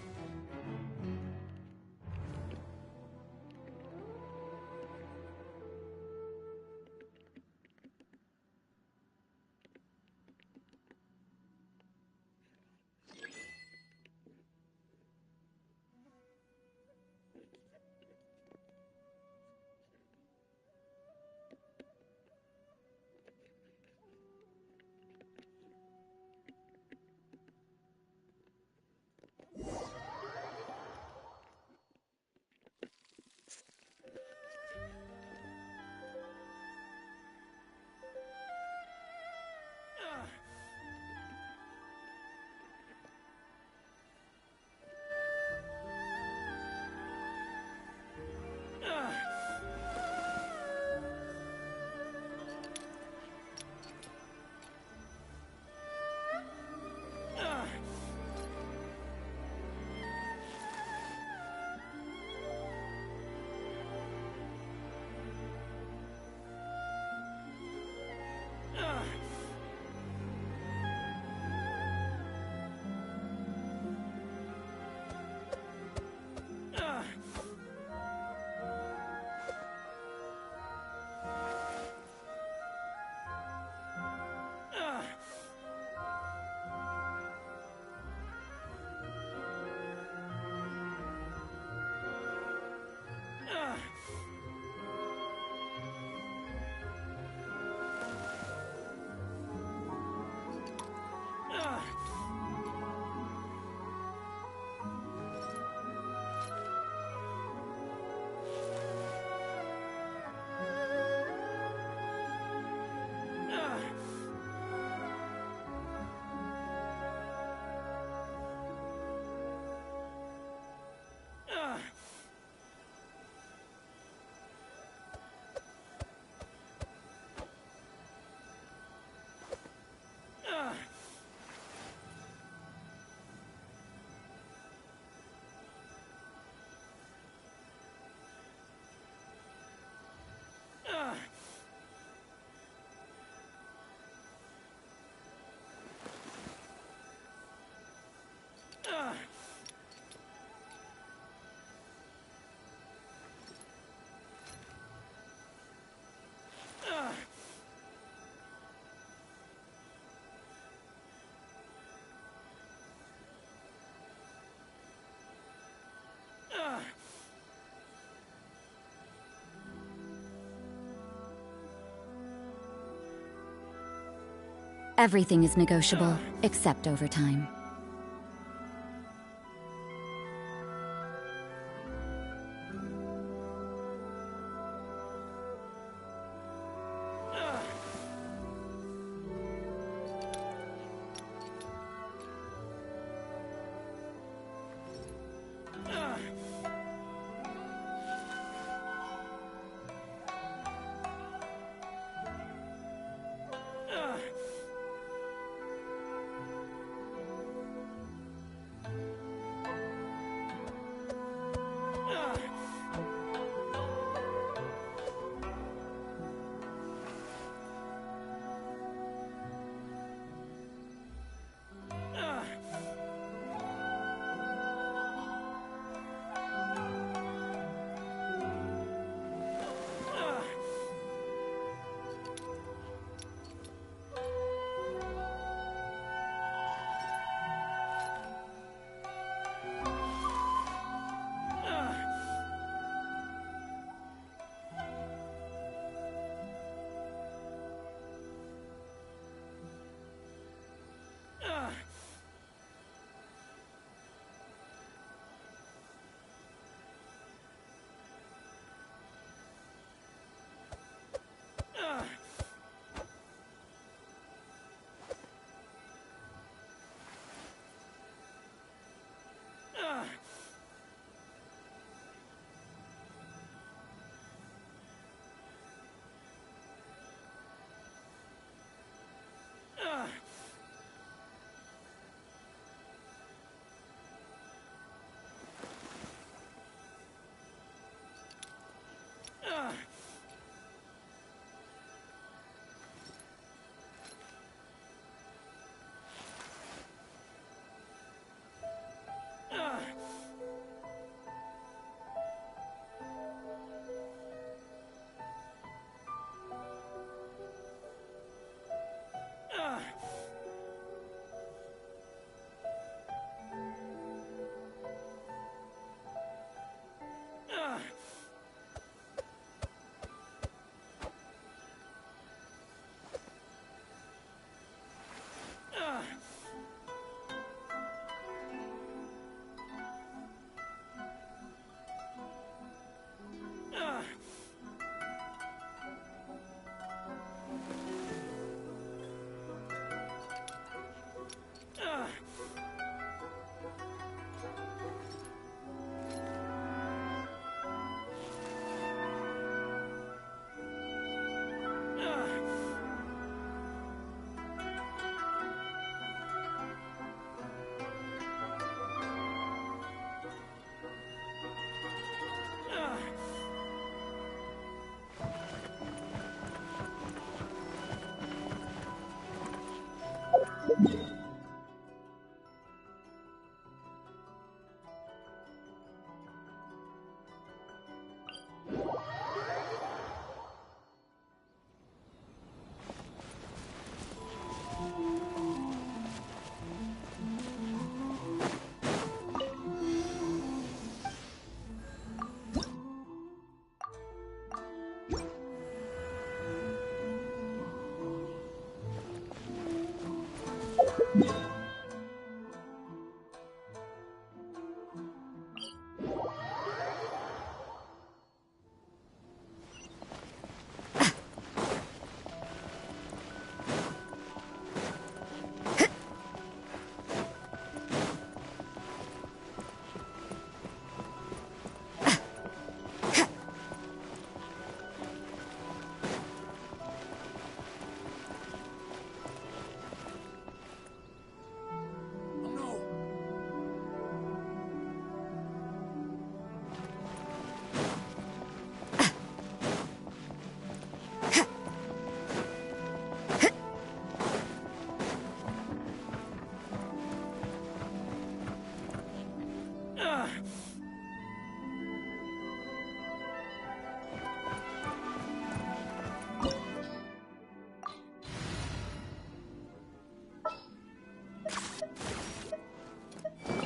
Everything is negotiable, except overtime.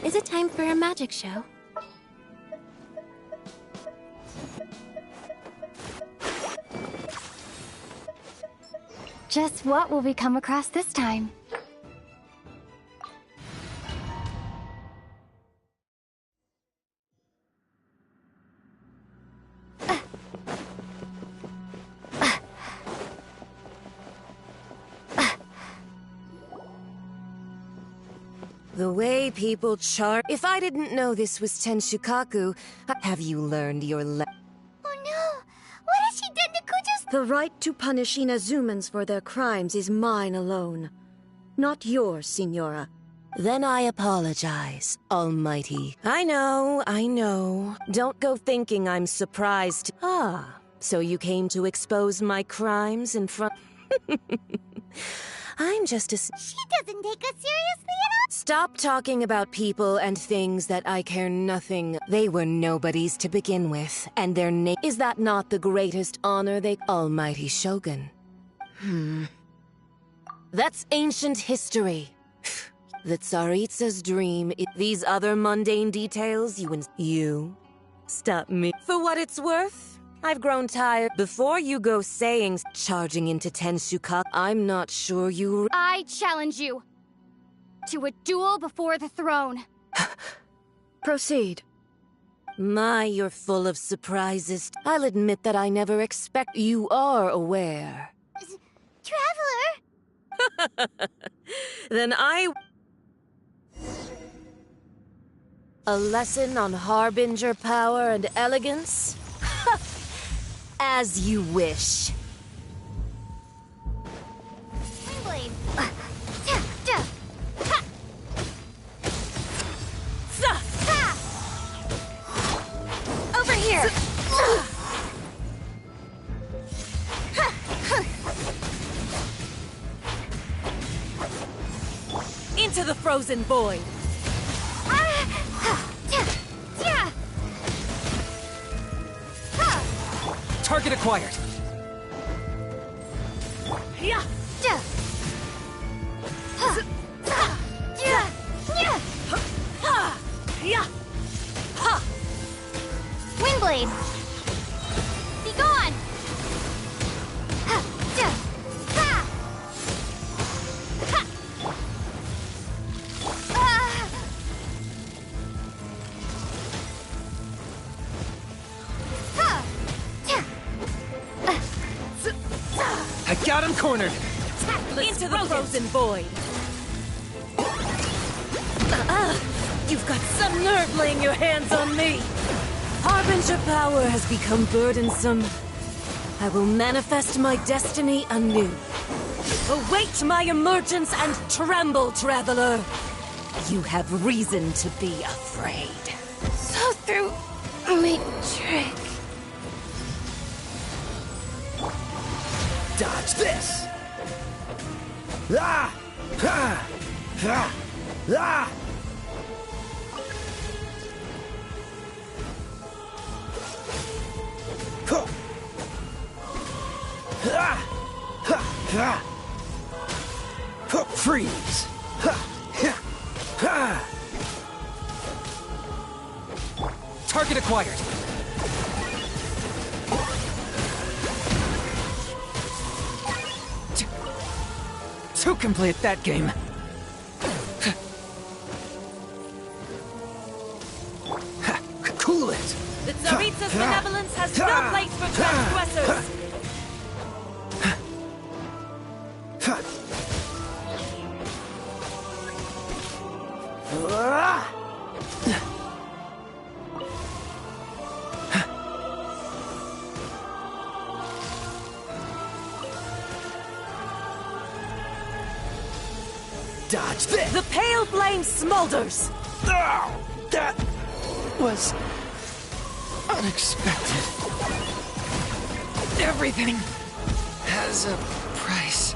Is it time for a magic show? Just what will we come across this time? The way people char— If I didn't know this was Tenshukaku, have you learned your Oh no! What has she done to Kujo's— The right to punish Inazumans for their crimes is mine alone. Not yours, Signora. Then I apologize, Almighty. I know. Don't go thinking I'm surprised. Ah, so you came to expose my crimes in front— I'm just a— She doesn't take us seriously at all! Stop talking about people and things that I care nothing. They were nobodies to begin with, and their name— Is that not the greatest honor they— Almighty Shogun? That's ancient history. The Tsaritsa's dream— These other mundane details, you stop me. For what it's worth, I've grown tired. Before you go saying charging into Tenshukaku, I'm not sure you— I challenge you to a duel before the throne. Proceed. My, you're full of surprises. I'll admit that I never expect— You are aware. Traveler! Then A lesson on Harbinger power and elegance? As you wish. Blade. Over here! Into the frozen void! Target acquired. Yeah. Windblade! Be gone! I got him cornered. Into the frozen void! You've got some nerve laying your hands on me! Harbinger power has become burdensome. I will manifest my destiny anew. Await my emergence and tremble, traveler! You have reason to be afraid. So through my trick. Dodge this! Ah! Ha! Ha! Ah! Huh. Ah! Ha! Ha! Huh. Freeze! Ha! Ha! Ha! Target acquired. To complete that game. Cool it! The Tsaritsa's benevolence has no place for transgressors! Dodge this! The pale flame smolders! Oh, that was unexpected. Everything has a price.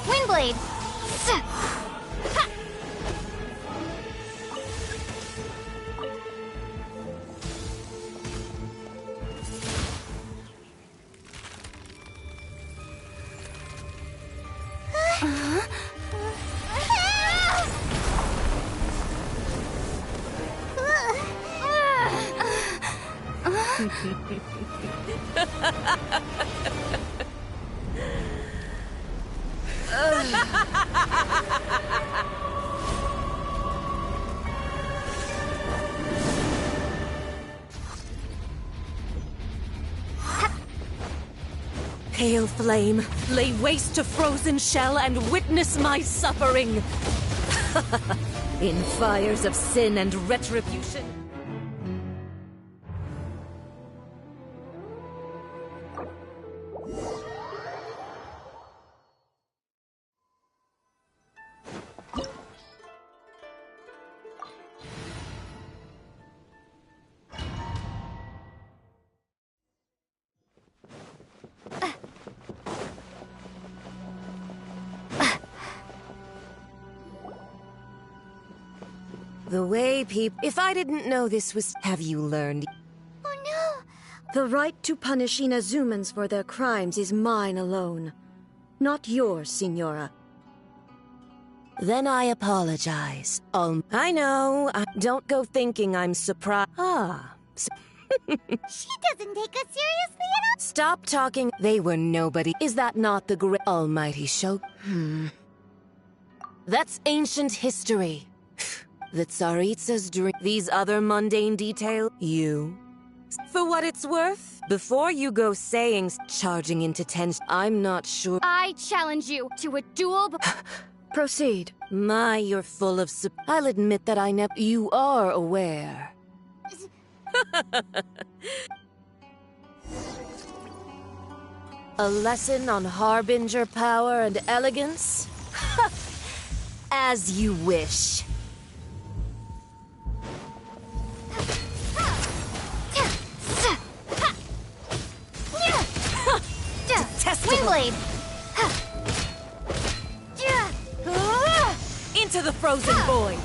Windblade! Pale flame, lay waste to frozen shell and witness my suffering. In fires of sin and retribution. The way if I didn't know this was... Have you learned? Oh no! The right to punish Inazumans for their crimes is mine alone. Not yours, Signora. Then I apologize. I know. Don't go thinking I'm surprised. She doesn't take us seriously at all. Stop talking. They were nobody. Is that not the great almighty show? That's ancient history. The Tsaritsa's dream. These other mundane details. You. For what it's worth, before you go saying charging into tension, I'm not sure. I challenge you to a duel. Proceed. My, you're full of I'll admit that I never. You are aware. A lesson on harbinger power and elegance? As you wish. Windblade! Into the frozen void!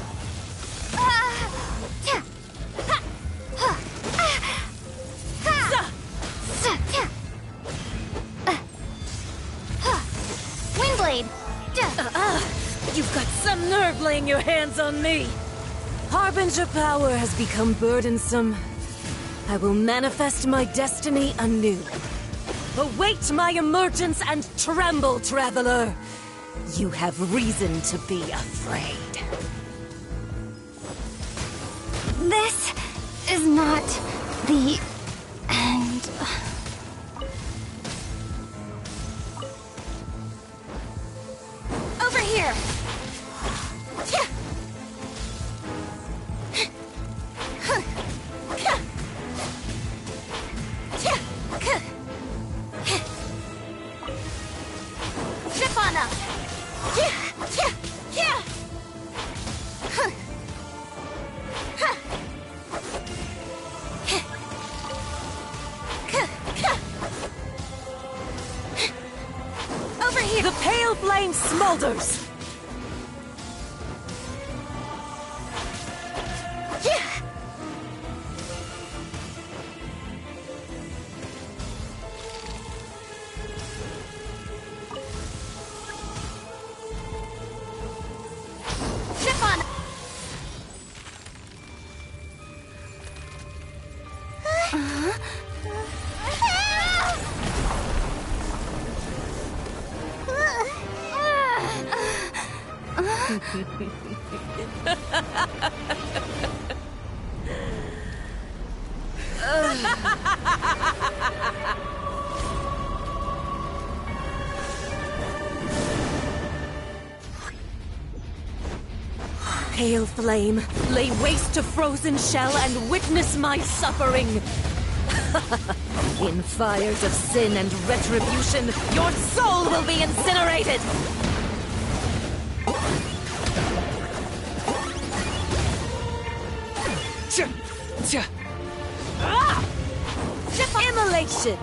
Windblade! You've got some nerve laying your hands on me! Harbinger power has become burdensome. I will manifest my destiny anew. Await my emergence and tremble, traveler! You have reason to be afraid. This is not the end. Over here! Zip on up! Over here! The pale flame smolders! Zip on! Pale flame, lay waste to frozen shell and witness my suffering! In fires of sin and retribution, your soul will be incinerated! Immolation!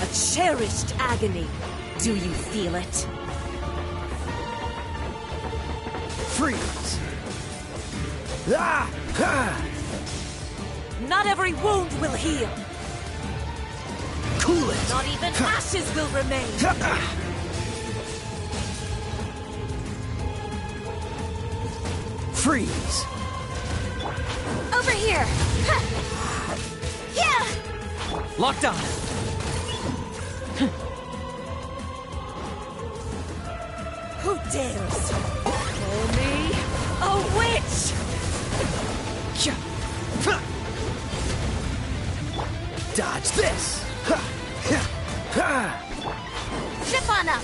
A cherished agony. Do you feel it? Freeze! Not every wound will heal. Cool it! Not even ashes will remain. Freeze! Over here! Yeah! Locked on! Who dares call me a witch? Dodge this! Zip on up!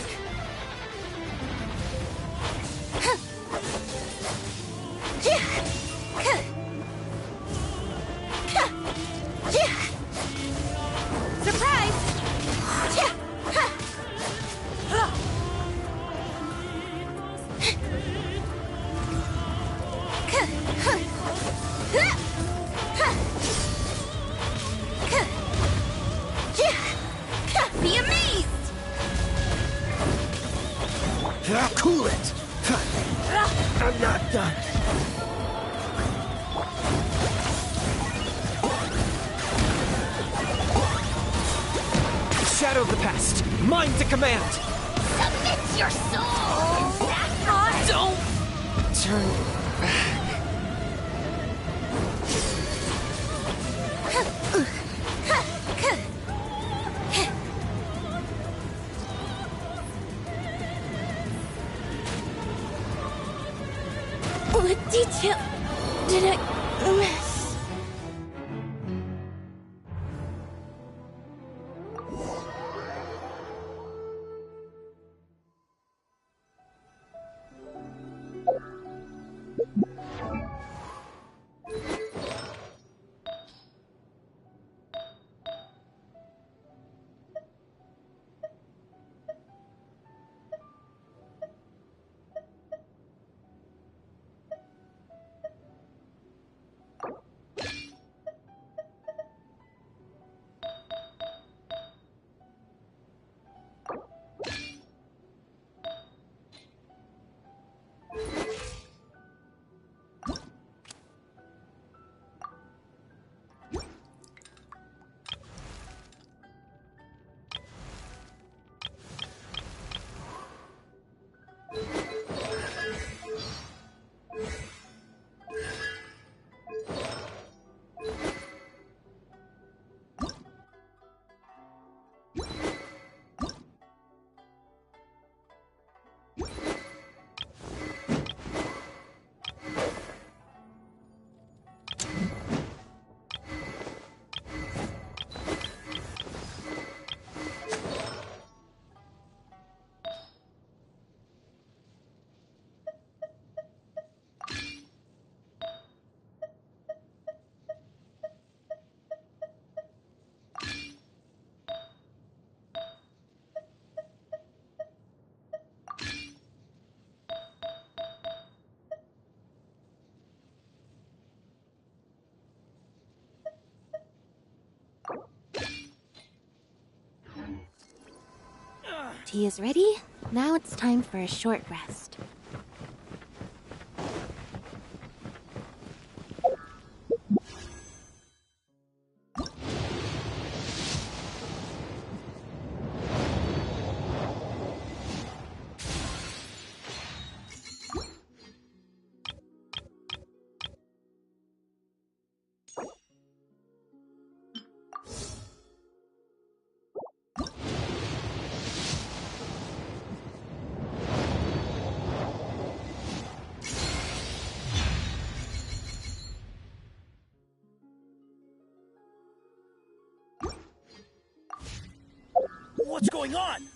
Be amazed! Cool it! I'm not done. Shadow of the past, mine to command! Submit your soul! Don't turn back. What detail did I miss? Tea is ready. Now it's time for a short rest. What's going on?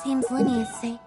Seems Lenny is safe.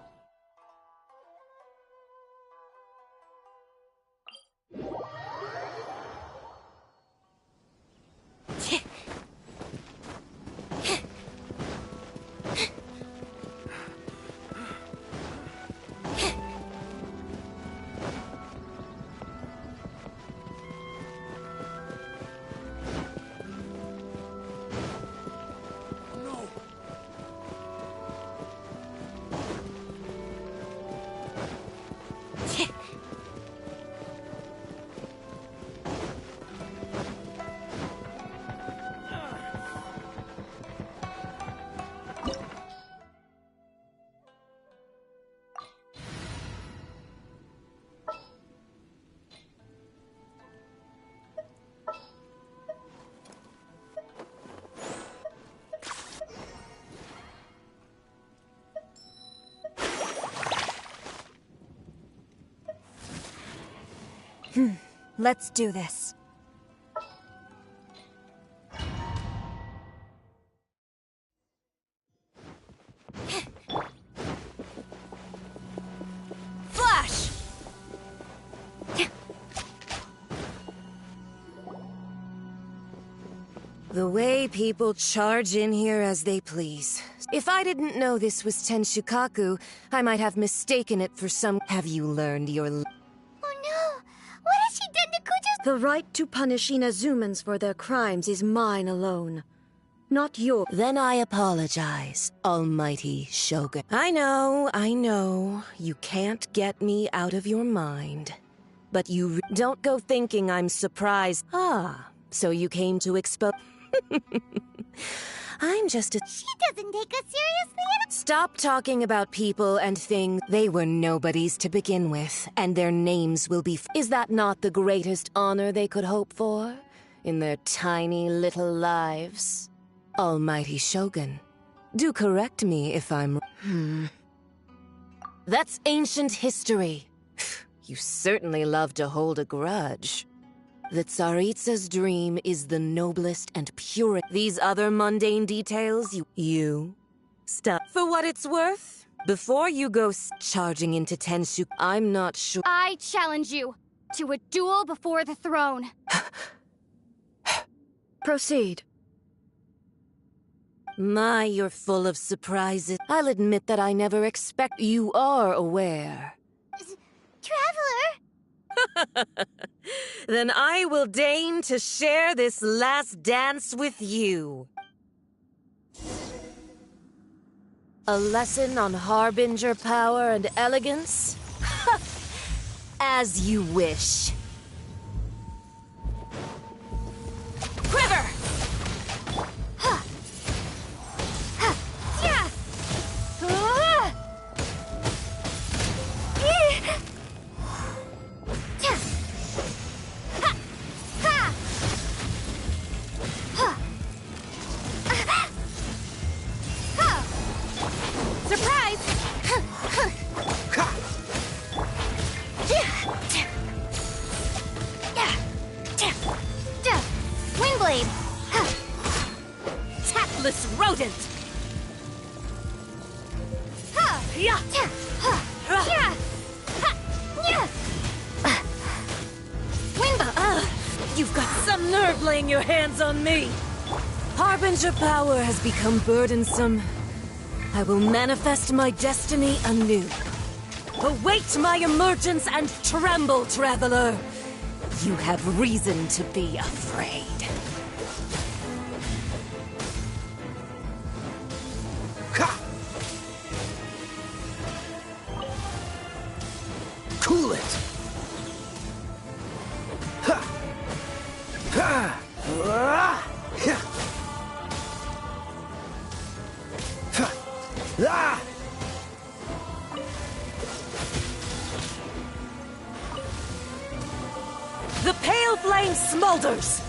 Let's do this. Flash! The way people charge in here as they please. If I didn't know this was Tenshukaku, I might have mistaken it for some... Have you learned your... Oh no! What has she done to Kujo's... The right to punish Inazumans for their crimes is mine alone. Not yours. Then I apologize, Almighty Shogun. I know. You can't get me out of your mind. But you don't go thinking I'm surprised. Ah, so you came to expose... I'm just a... She doesn't take us seriously at all. Stop talking about people and things. They were nobodies to begin with, and their names will be... Is that not the greatest honor they could hope for? In their tiny little lives? Almighty Shogun, do correct me if I'm... That's ancient history. You certainly love to hold a grudge. The Tsaritsa's dream is the noblest and purest. These other mundane details, you... Stop. For what it's worth, before you go charging into Tenshu, I'm not sure... I challenge you to a duel before the throne. Proceed. My, you're full of surprises. I'll admit that I never expect... You are aware. Traveler! Then I will deign to share this last dance with you. A lesson on harbinger power and elegance? As you wish. Quiver! Surprise! Windblade! Tactless rodent! You've got some nerve laying your hands on me! Harbinger power has become burdensome. I will manifest my destiny anew. Await my emergence and tremble, traveler! You have reason to be afraid. boulders!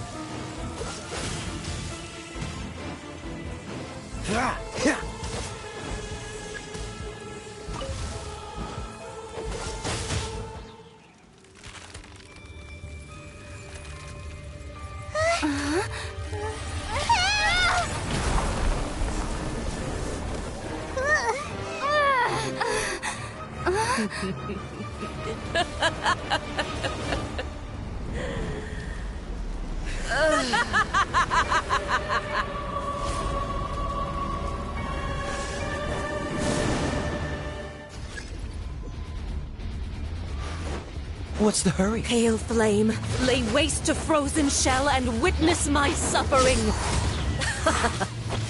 What's the hurry? Pale flame, lay waste to frozen shell and witness my suffering!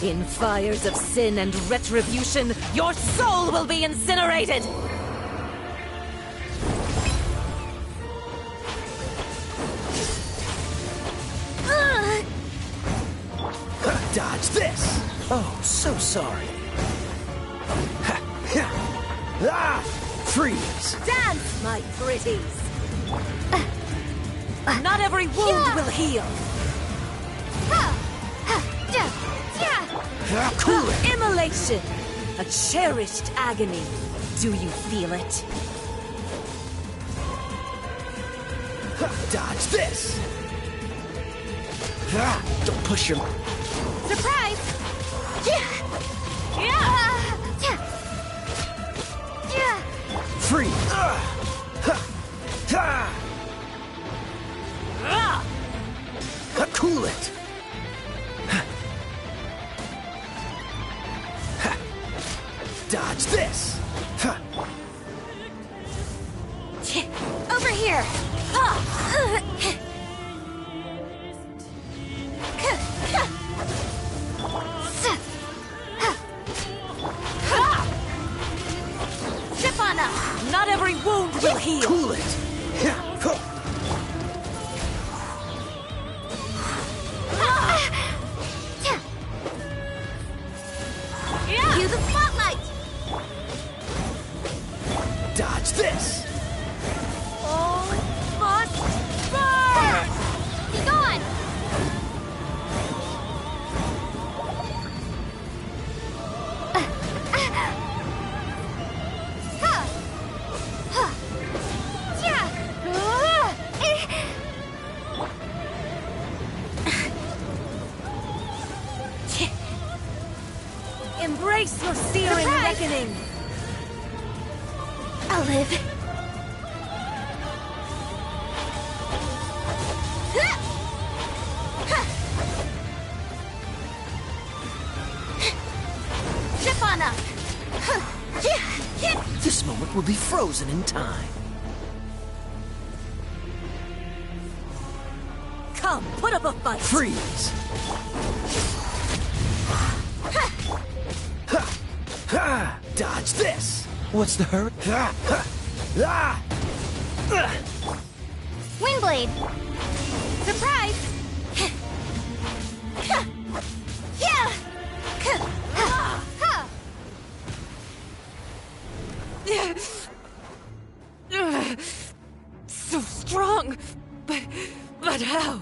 In fires of sin and retribution, your soul will be incinerated! Dodge this! Oh, so sorry. Freeze! Dance, my pretties! Not every wound will heal! Cool it! Immolation! A cherished agony. Do you feel it? Dodge this! Don't push your... Surprise! Free! Cool it! Dodge this! Over here! Zip on up! Not every wound will heal! Cool it! Cue the spotlight! Dodge this! All must burn! Be gone! Embrace your searing reckoning! I'll live. Zip on up! This moment will be frozen in time. Come, put up a fight! Freeze! Dodge this! What's the hurry? Windblade! Surprise! So strong! But how?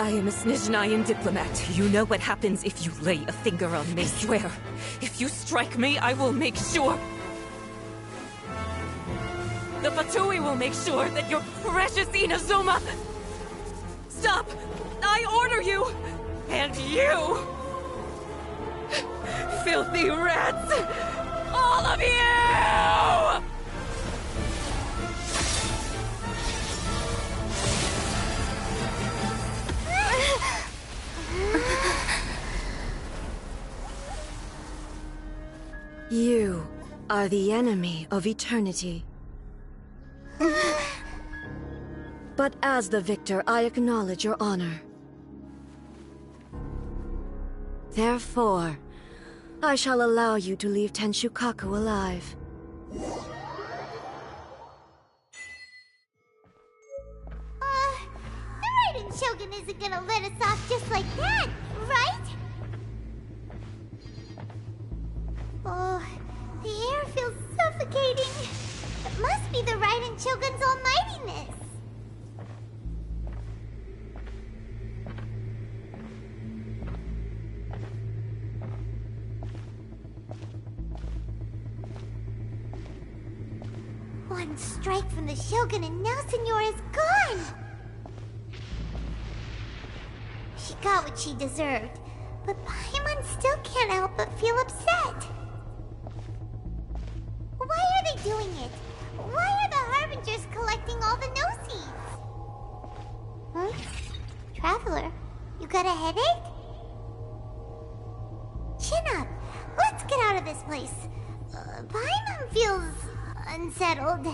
I am a Snezhnayan diplomat. You know what happens if you lay a finger on me. I swear, if you strike me, I will make sure... The Fatui will make sure that your precious Inazuma... Stop! I order you! And you! Filthy rats! All of you! You are the enemy of eternity. But as the victor, I acknowledge your honor. Therefore, I shall allow you to leave Tenshukaku alive. Shogun isn't gonna let us off just like that, right? Oh, the air feels suffocating. It must be the Raiden Shogun's almightiness. One strike from the Shogun and now Senora is gone! She got what she deserved, but Paimon still can't help but feel upset. Why are they doing it? Why are the Harbingers collecting all the no-seeds? Huh? Traveler, you got a headache? Chin up. Let's get out of this place. Paimon feels unsettled.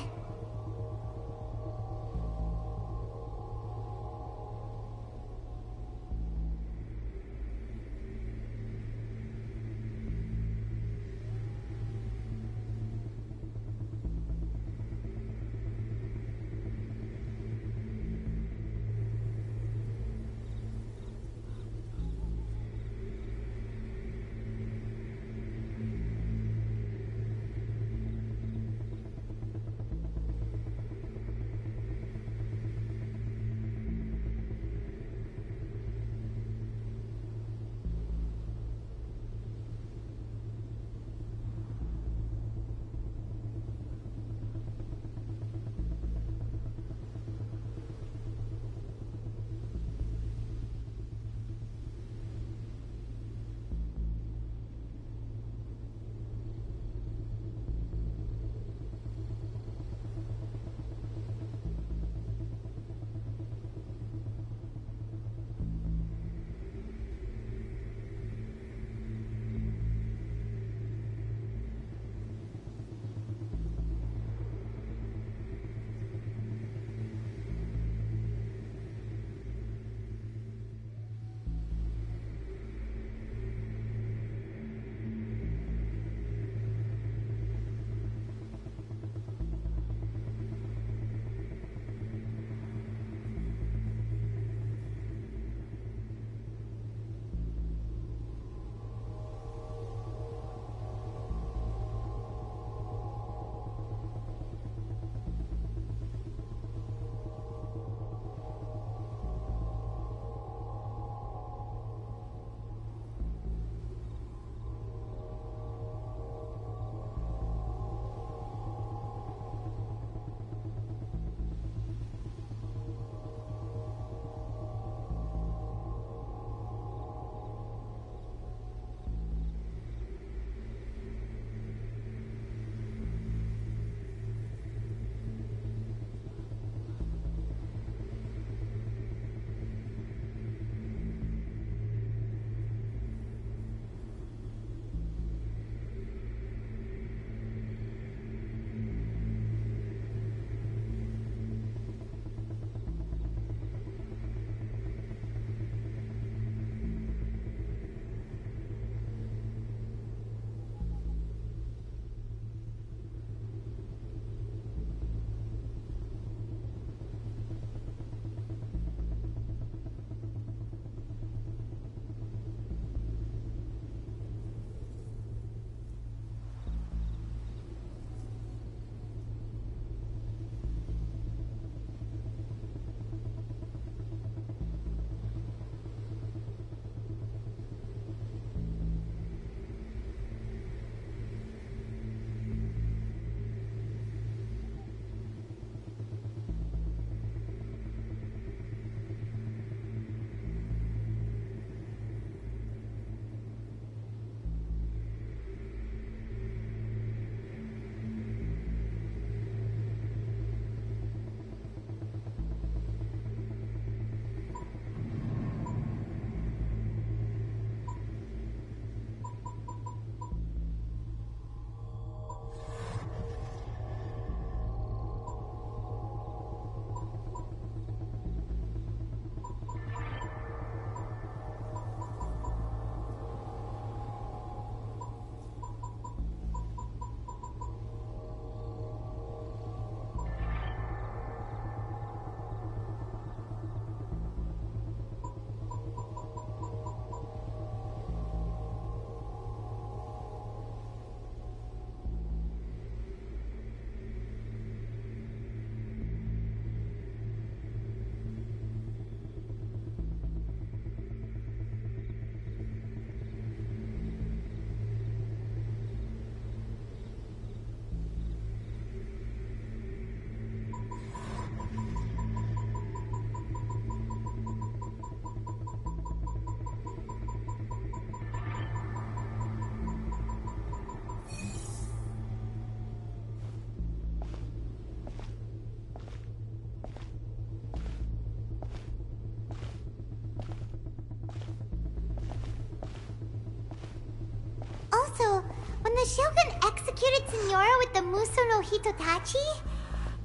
the Shogun executed Signora with the Muso no Hitotachi,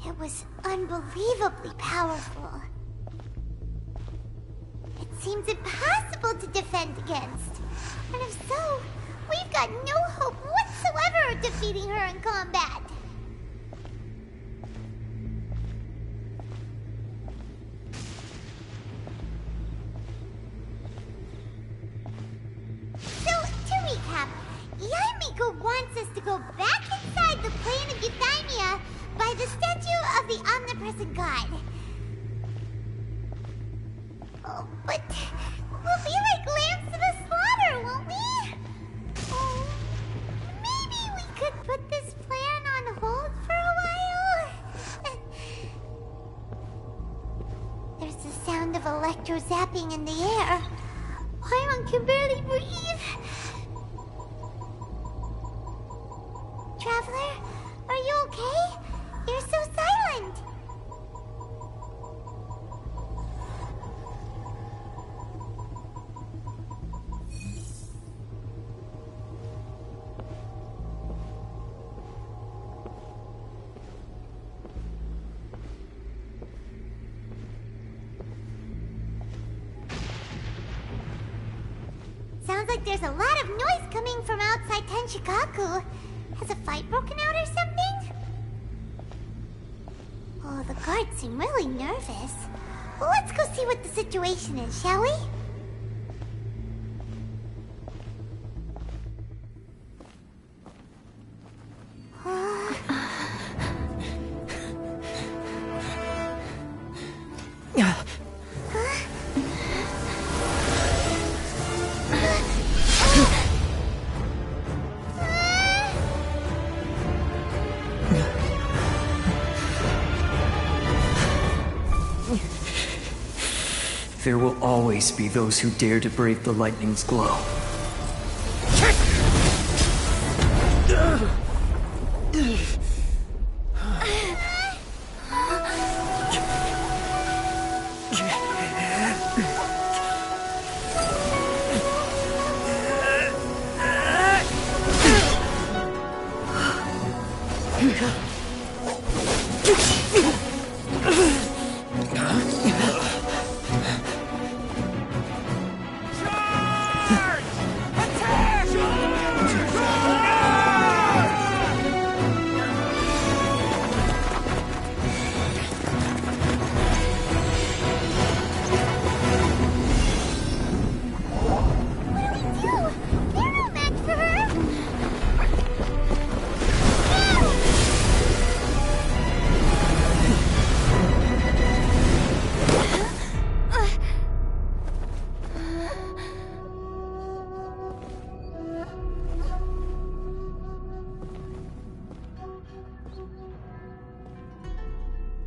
it was unbelievably powerful. It seems impossible to defend against. And if so, we've got no hope whatsoever of defeating her in combat. So, to recap, Yaemiko wants us to go back inside the plane of Euthymia by the statue of the omnipresent god. Oh, but we'll be like lambs to the slaughter, won't we? Oh, maybe we could put this plan on hold for a while? There's the sound of electro-zapping in the air. Paimon can barely breathe. Traveler, are you okay? You're so silent. Sounds like there's a lot of noise coming from outside Tenshikaku. Has a fight broken out or something? Oh, the guards seem really nervous. Well, let's go see what the situation is, shall we? There will always be those who dare to brave the lightning's glow.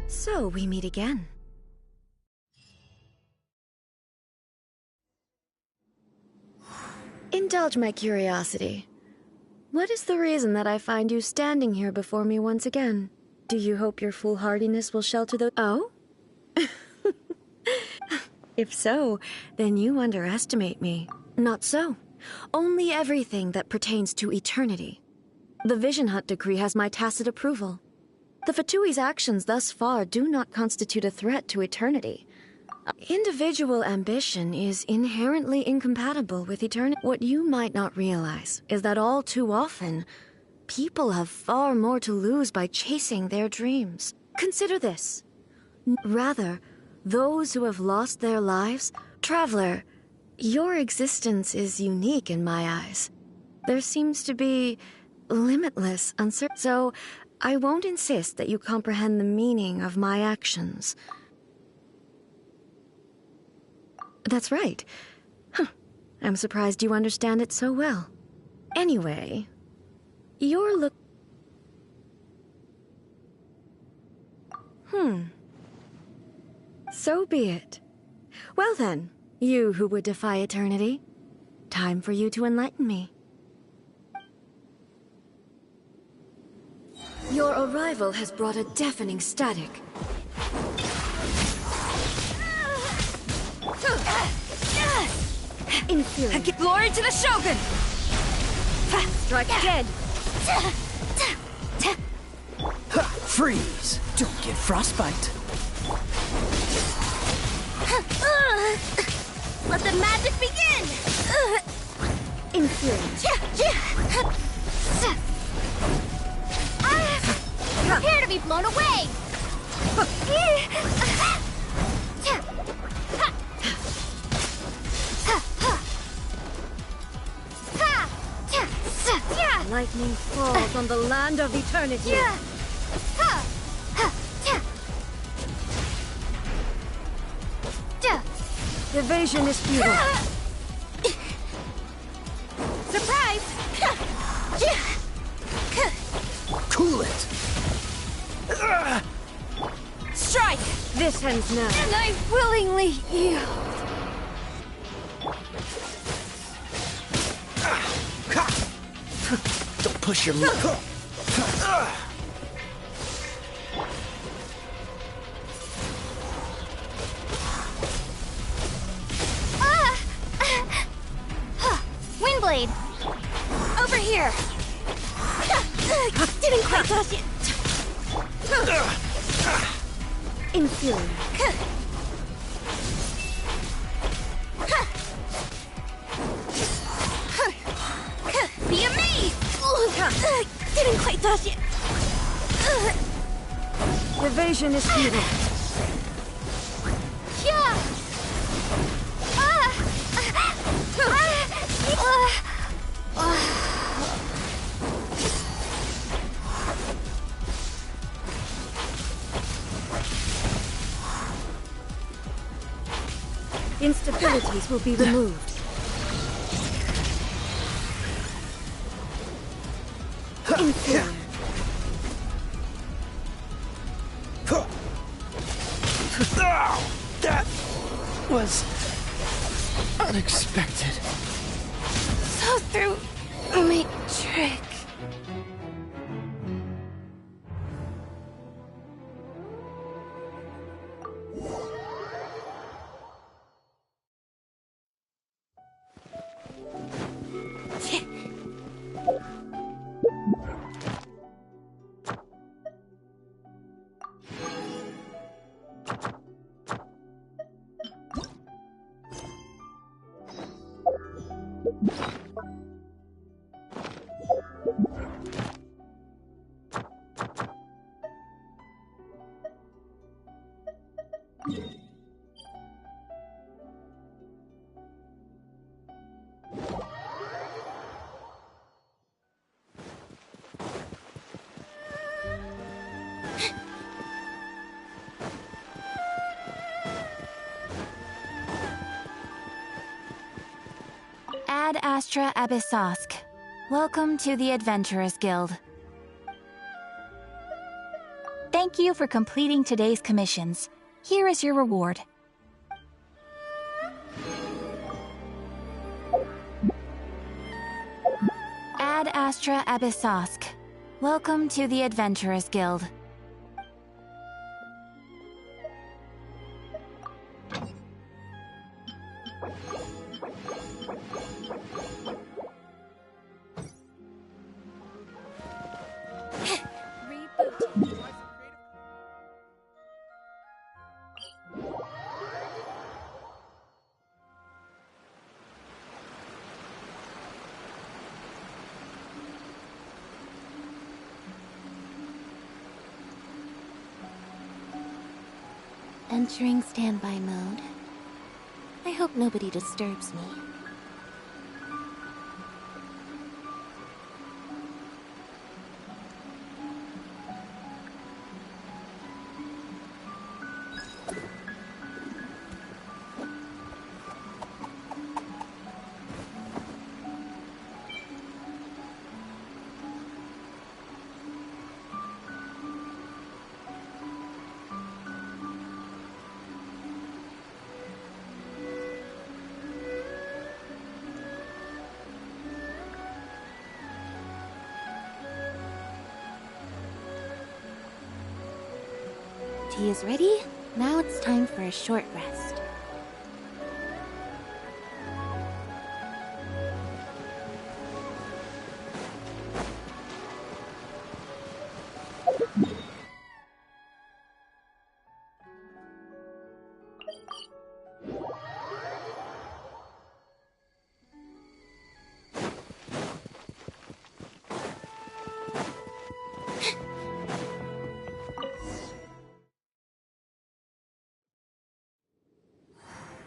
So we meet again. Indulge my curiosity. What is the reason that I find you standing here before me once again? Do you hope your foolhardiness will shelter the— Oh? If so, then you underestimate me. Not so. Only everything that pertains to eternity. The Vision Hunt decree has my tacit approval. The Fatui's actions thus far do not constitute a threat to eternity. Individual ambition is inherently incompatible with eternity. What you might not realize is that all too often, people have far more to lose by chasing their dreams. Consider this. Rather, those who have lost their lives— Traveler, your existence is unique in my eyes. There seems to be limitless uncertainty. So, I won't insist that you comprehend the meaning of my actions. That's right. Huh. I'm surprised you understand it so well. Anyway, you're So be it. Well then, you who would defy eternity, time for you to enlighten me. Your arrival has brought a deafening static. Inferior. Glory to the Shogun! Strike dead! Freeze! Don't get frostbite. Let the magic begin! Prepare to be blown away! Lightning falls on the land of eternity. Evasion is futile. Surprise! Cool it! Strike! This ends now. And I willingly yield. Don't push your luck. Windblade! Over here! Didn't quite touch it! Inferior. Be amazed! Didn't quite touch it! Evasion is futile. Instabilities will be removed. Inferior. That was unexpected. So through my trick. Ad Astra Abyssosk. Welcome to the Adventurers Guild. Thank you for completing today's commissions. Here is your reward. Ad Astra Abyssosk. Welcome to the Adventurers Guild. Entering standby mode. I hope nobody disturbs me. Tea is ready. Now it's time for a short rest.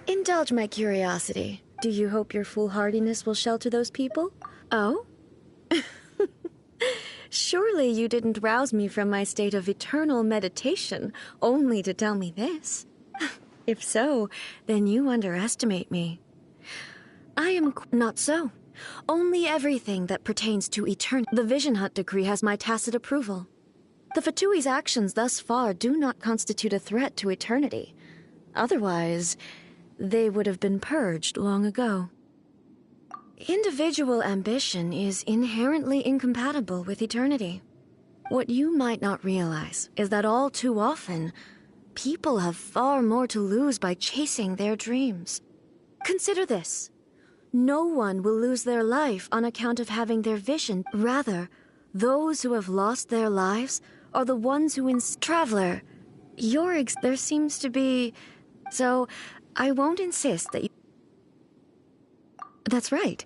Indulge my curiosity. Do you hope your foolhardiness will shelter those people? Oh? Surely you didn't rouse me from my state of eternal meditation only to tell me this. If so, then you underestimate me. I am not so. Only everything that pertains to eternity. The Vision Hunt decree has my tacit approval. The Fatui's actions thus far do not constitute a threat to eternity. Otherwise, they would have been purged long ago. Individual ambition is inherently incompatible with eternity. What you might not realize is that all too often, people have far more to lose by chasing their dreams. Consider this. No one will lose their life on account of having their vision. Rather, those who have lost their lives are the ones who Traveler, there seems to be... So, I won't insist that you... That's right.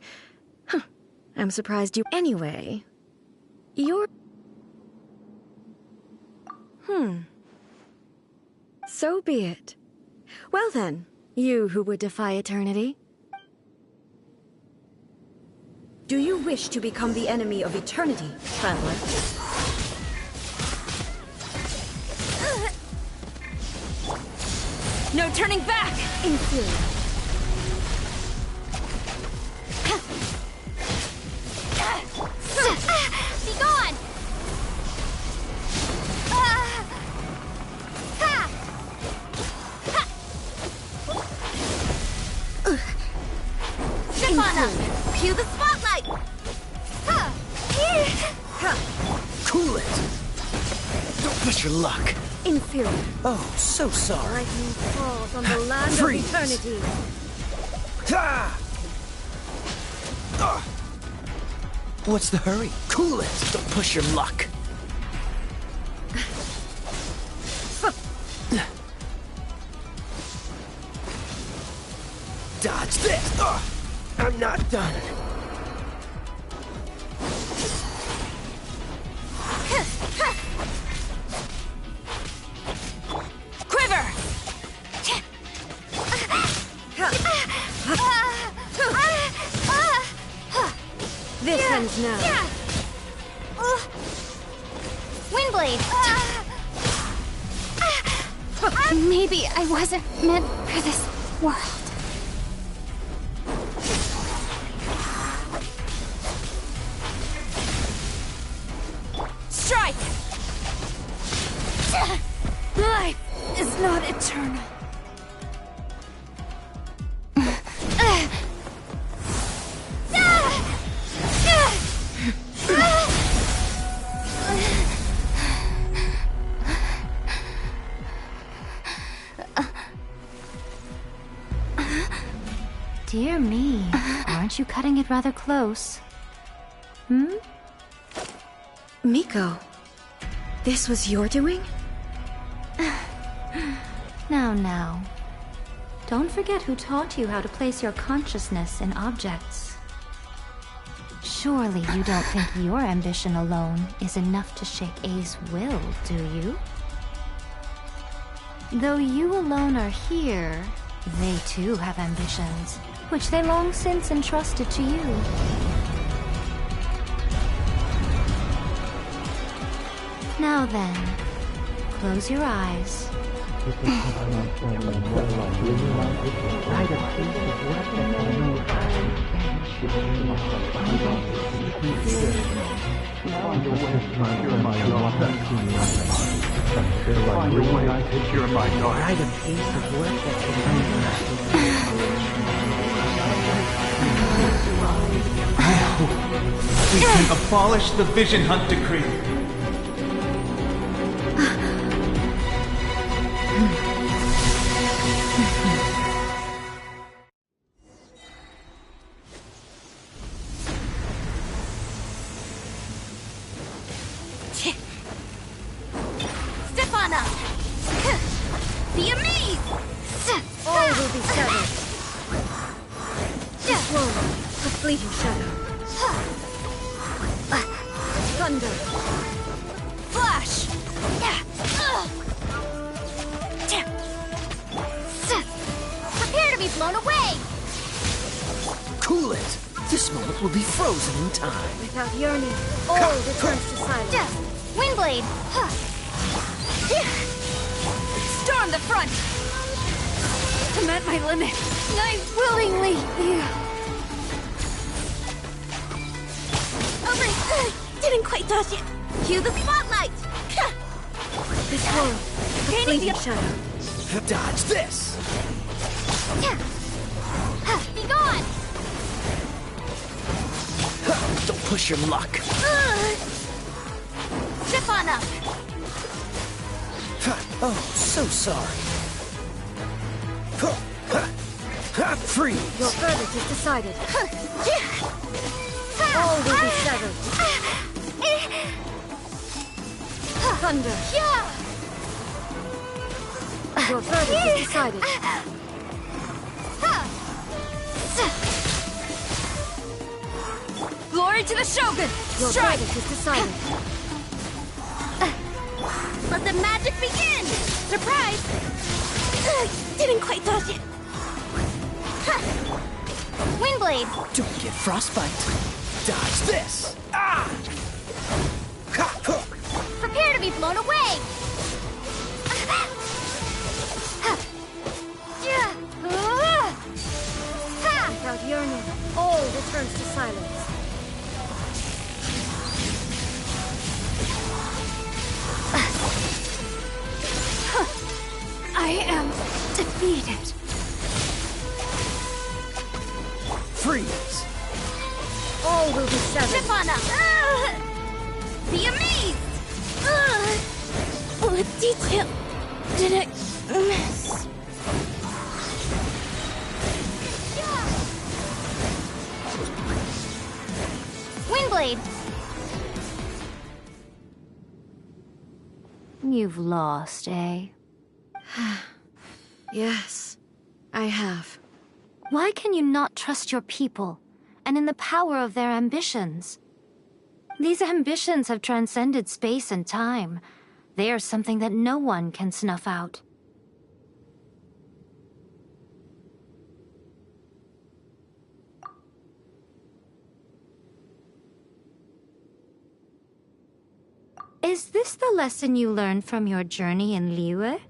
Huh. I'm surprised you... Anyway, you're... So be it. Well then, you who would defy eternity. Do you wish to become the enemy of eternity, Traveler? No turning back! Inferior. Be gone! Stefana! Cue the spotlight! Cool it! Don't push your luck. Inferior. Oh, so sorry. Lightning falls on the land Freeze. of eternity. What's the hurry? Cool it! Don't push your luck. Dodge this! I'm not done. Quiver! This ends now. Windblade! Maybe I wasn't meant for this world. Strike! Life is not eternal. Dear me, aren't you cutting it rather close? Miko, this was your doing? Now. Don't forget who taught you how to place your consciousness in objects. Surely you don't think your ambition alone is enough to shake A's will, do you? Though you alone are here, they too have ambitions, which they long since entrusted to you. Now then, close your eyes. We can abolish the Vision Hunt decree. Stefana! Be amazed! All will be be severed. Swollen, a fleeting shadow. Thunder. Flash! Prepare to be blown away! Cool it! This moment will be frozen in time. Without yearning, all returns to silence. Windblade! Storm the front! I'm at my limit. I willingly... Didn't quite dodge it. Cue the spotlight! This world, a fleeting shadow. Dodge this! Be gone! Don't push your luck. Zip on up! Oh, so sorry. Freeze! Your verdict is decided. All will be severed. Thunder. Your verdict is decided. Glory to the Shogun! Your Strike! verdict is decided. Let the magic begin! Surprise! Didn't quite dodge it. Windblade! Don't get frostbite. Dodge this! Prepare to be blown away! Without yearning, all returns to silence. I am defeated. Freeze! All will be severed. Zip on up! Be amazed! What detail did I miss? Windblade! You've lost, eh? Yes, I have. Why can you not trust your people and in the power of their ambitions? These ambitions have transcended space and time. They are something that no one can snuff out. Is this the lesson you learned from your journey in Liyue?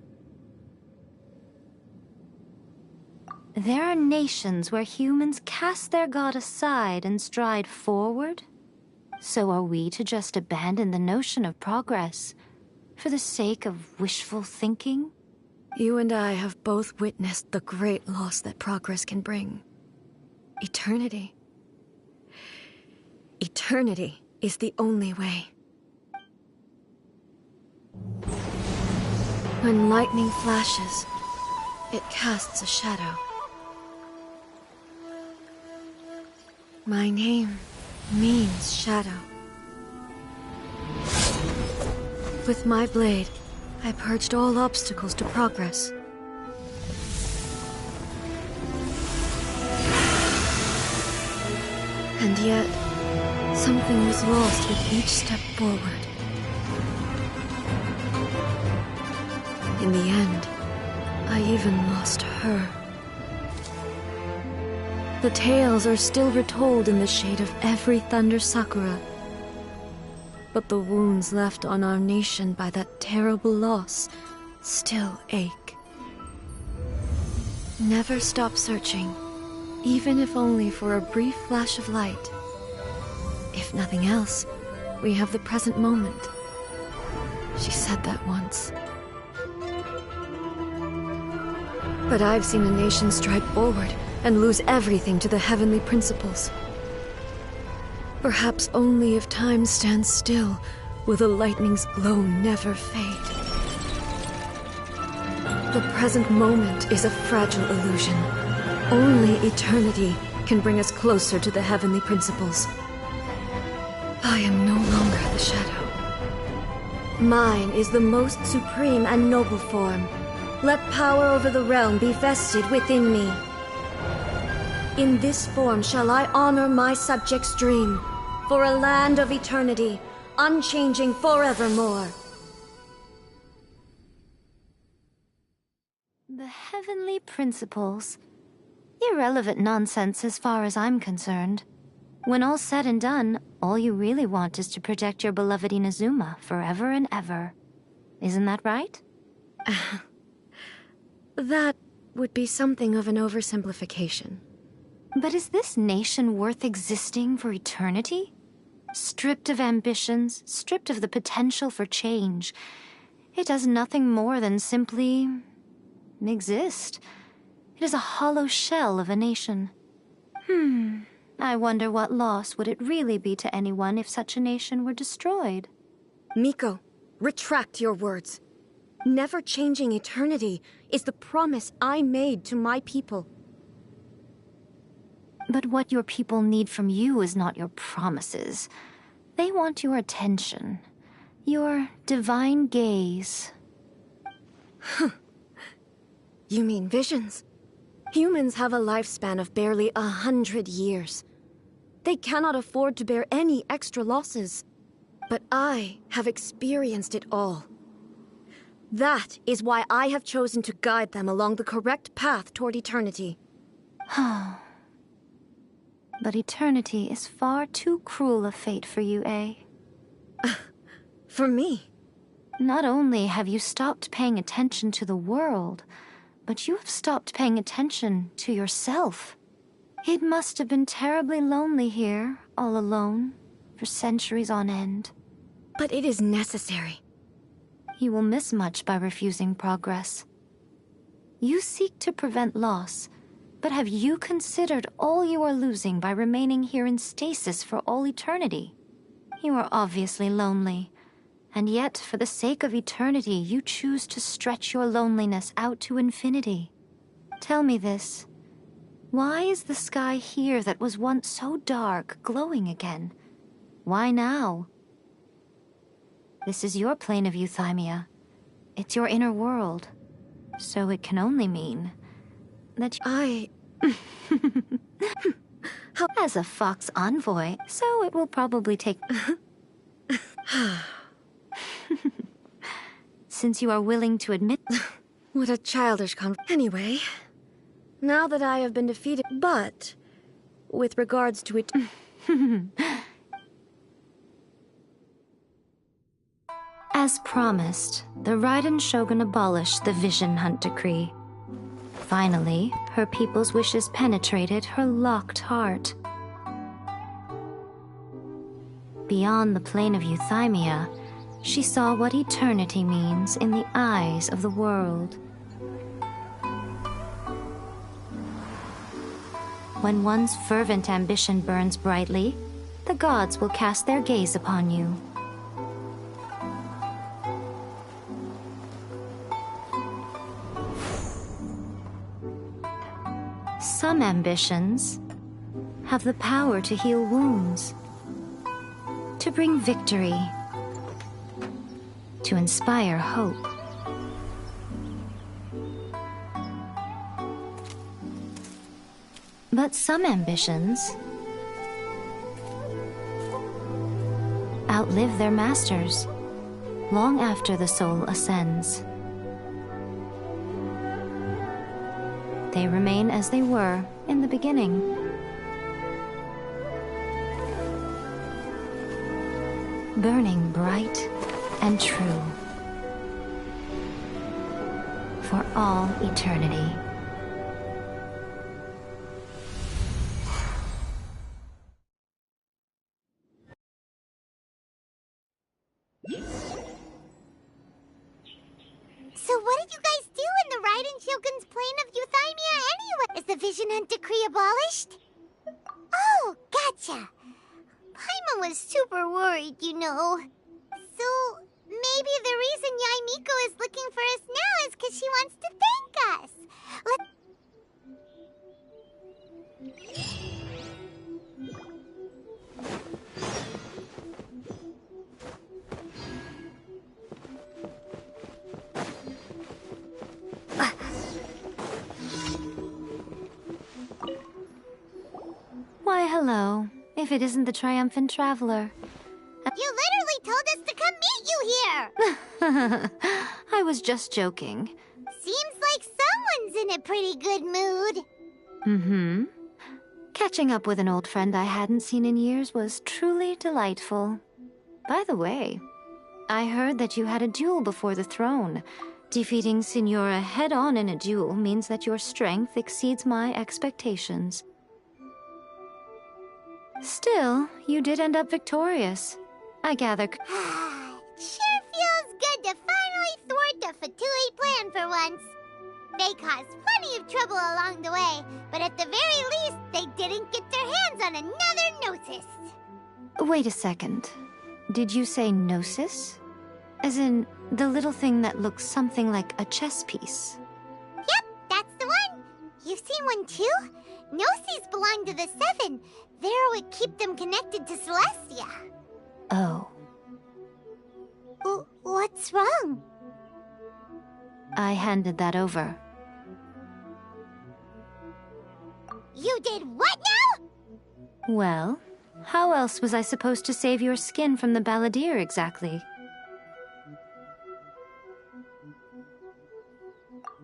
There are nations where humans cast their god aside and stride forward. So are we to just abandon the notion of progress for the sake of wishful thinking? You and I have both witnessed the great loss that progress can bring. Eternity. Eternity is the only way. When lightning flashes, it casts a shadow. My name means shadow. With my blade, I purged all obstacles to progress. And yet, something was lost with each step forward. In the end, I even lost her. The tales are still retold in the shade of every Thunder Sakura. But the wounds left on our nation by that terrible loss still ache. Never stop searching, even if only for a brief flash of light. If nothing else, we have the present moment. She said that once. But I've seen a nation stride forward and lose everything to the heavenly principles. Perhaps only if time stands still will the lightning's glow never fade. The present moment is a fragile illusion. Only eternity can bring us closer to the heavenly principles. I am no longer the shadow. Mine is the most supreme and noble form, Let power over the realm be vested within me. In this form shall I honor my subjects' dream, for a land of eternity, unchanging forevermore. The heavenly principles. Irrelevant nonsense as far as I'm concerned. When all's said and done, all you really want is to protect your beloved Inazuma forever and ever. Isn't that right? That would be something of an oversimplification. But is this nation worth existing for eternity? Stripped of ambitions, stripped of the potential for change, it does nothing more than simply exist. It is a hollow shell of a nation. I wonder what loss would it really be to anyone if such a nation were destroyed? Miko, retract your words. Never changing eternity is the promise I made to my people. But what your people need from you is not your promises. They want your attention. Your divine gaze. You mean visions? Humans have a lifespan of barely 100 years. They cannot afford to bear any extra losses. But I have experienced it all. That is why I have chosen to guide them along the correct path toward eternity. But eternity is far too cruel a fate for you, eh? For me? Not only have you stopped paying attention to the world, but you have stopped paying attention to yourself. It must have been terribly lonely here, all alone, for centuries on end. But it is necessary. You will miss much by refusing progress. You seek to prevent loss, but have you considered all you are losing by remaining here in stasis for all eternity? You are obviously lonely, and yet for the sake of eternity you choose to stretch your loneliness out to infinity. Tell me this. Why is the sky here that was once so dark glowing again? Why now? This is your plane of euthymia. It's your inner world. So it can only mean that as a fox envoy, so it will probably take... Since you are willing to admit... What a childish Anyway, now that I have been defeated... But, with regards to it... As promised, the Raiden Shogun abolished the Vision Hunt Decree. Finally, her people's wishes penetrated her locked heart. Beyond the plane of euthymia, she saw what eternity means in the eyes of the world. When one's fervent ambition burns brightly, the gods will cast their gaze upon you. Some ambitions have the power to heal wounds, to bring victory, to inspire hope. But some ambitions outlive their masters long after the soul ascends. They remain as they were in the beginning. Burning bright and true for all eternity. So what did you guys do in the Raiden Shogun's plane of euthymia anyway? Is the Vision Hunt Decree abolished? Oh, gotcha. Paimon was super worried, you know. So maybe the reason Yae Miko is looking for us now is because she wants to thank us. hello. If it isn't the triumphant traveler. You literally told us to come meet you here! I was just joking. Seems like someone's in a pretty good mood. Mm-hmm. Catching up with an old friend I hadn't seen in years was truly delightful. By the way, I heard that you had a duel before the throne. Defeating Signora head-on in a duel means that your strength exceeds my expectations. Still, you did end up victorious. I gather... Sure feels good to finally thwart the Fatui plan for once. They caused plenty of trouble along the way, but at the very least, they didn't get their hands on another Gnosis. Wait a second. Did you say Gnosis? As in, the little thing that looks something like a chess piece? Yep, that's the one. You've seen one too? Gnosis belong to the Seven. They're what keep them connected to Celestia. Oh. What's wrong? I handed that over. You did what now? Well, how else was I supposed to save your skin from the balladeer exactly?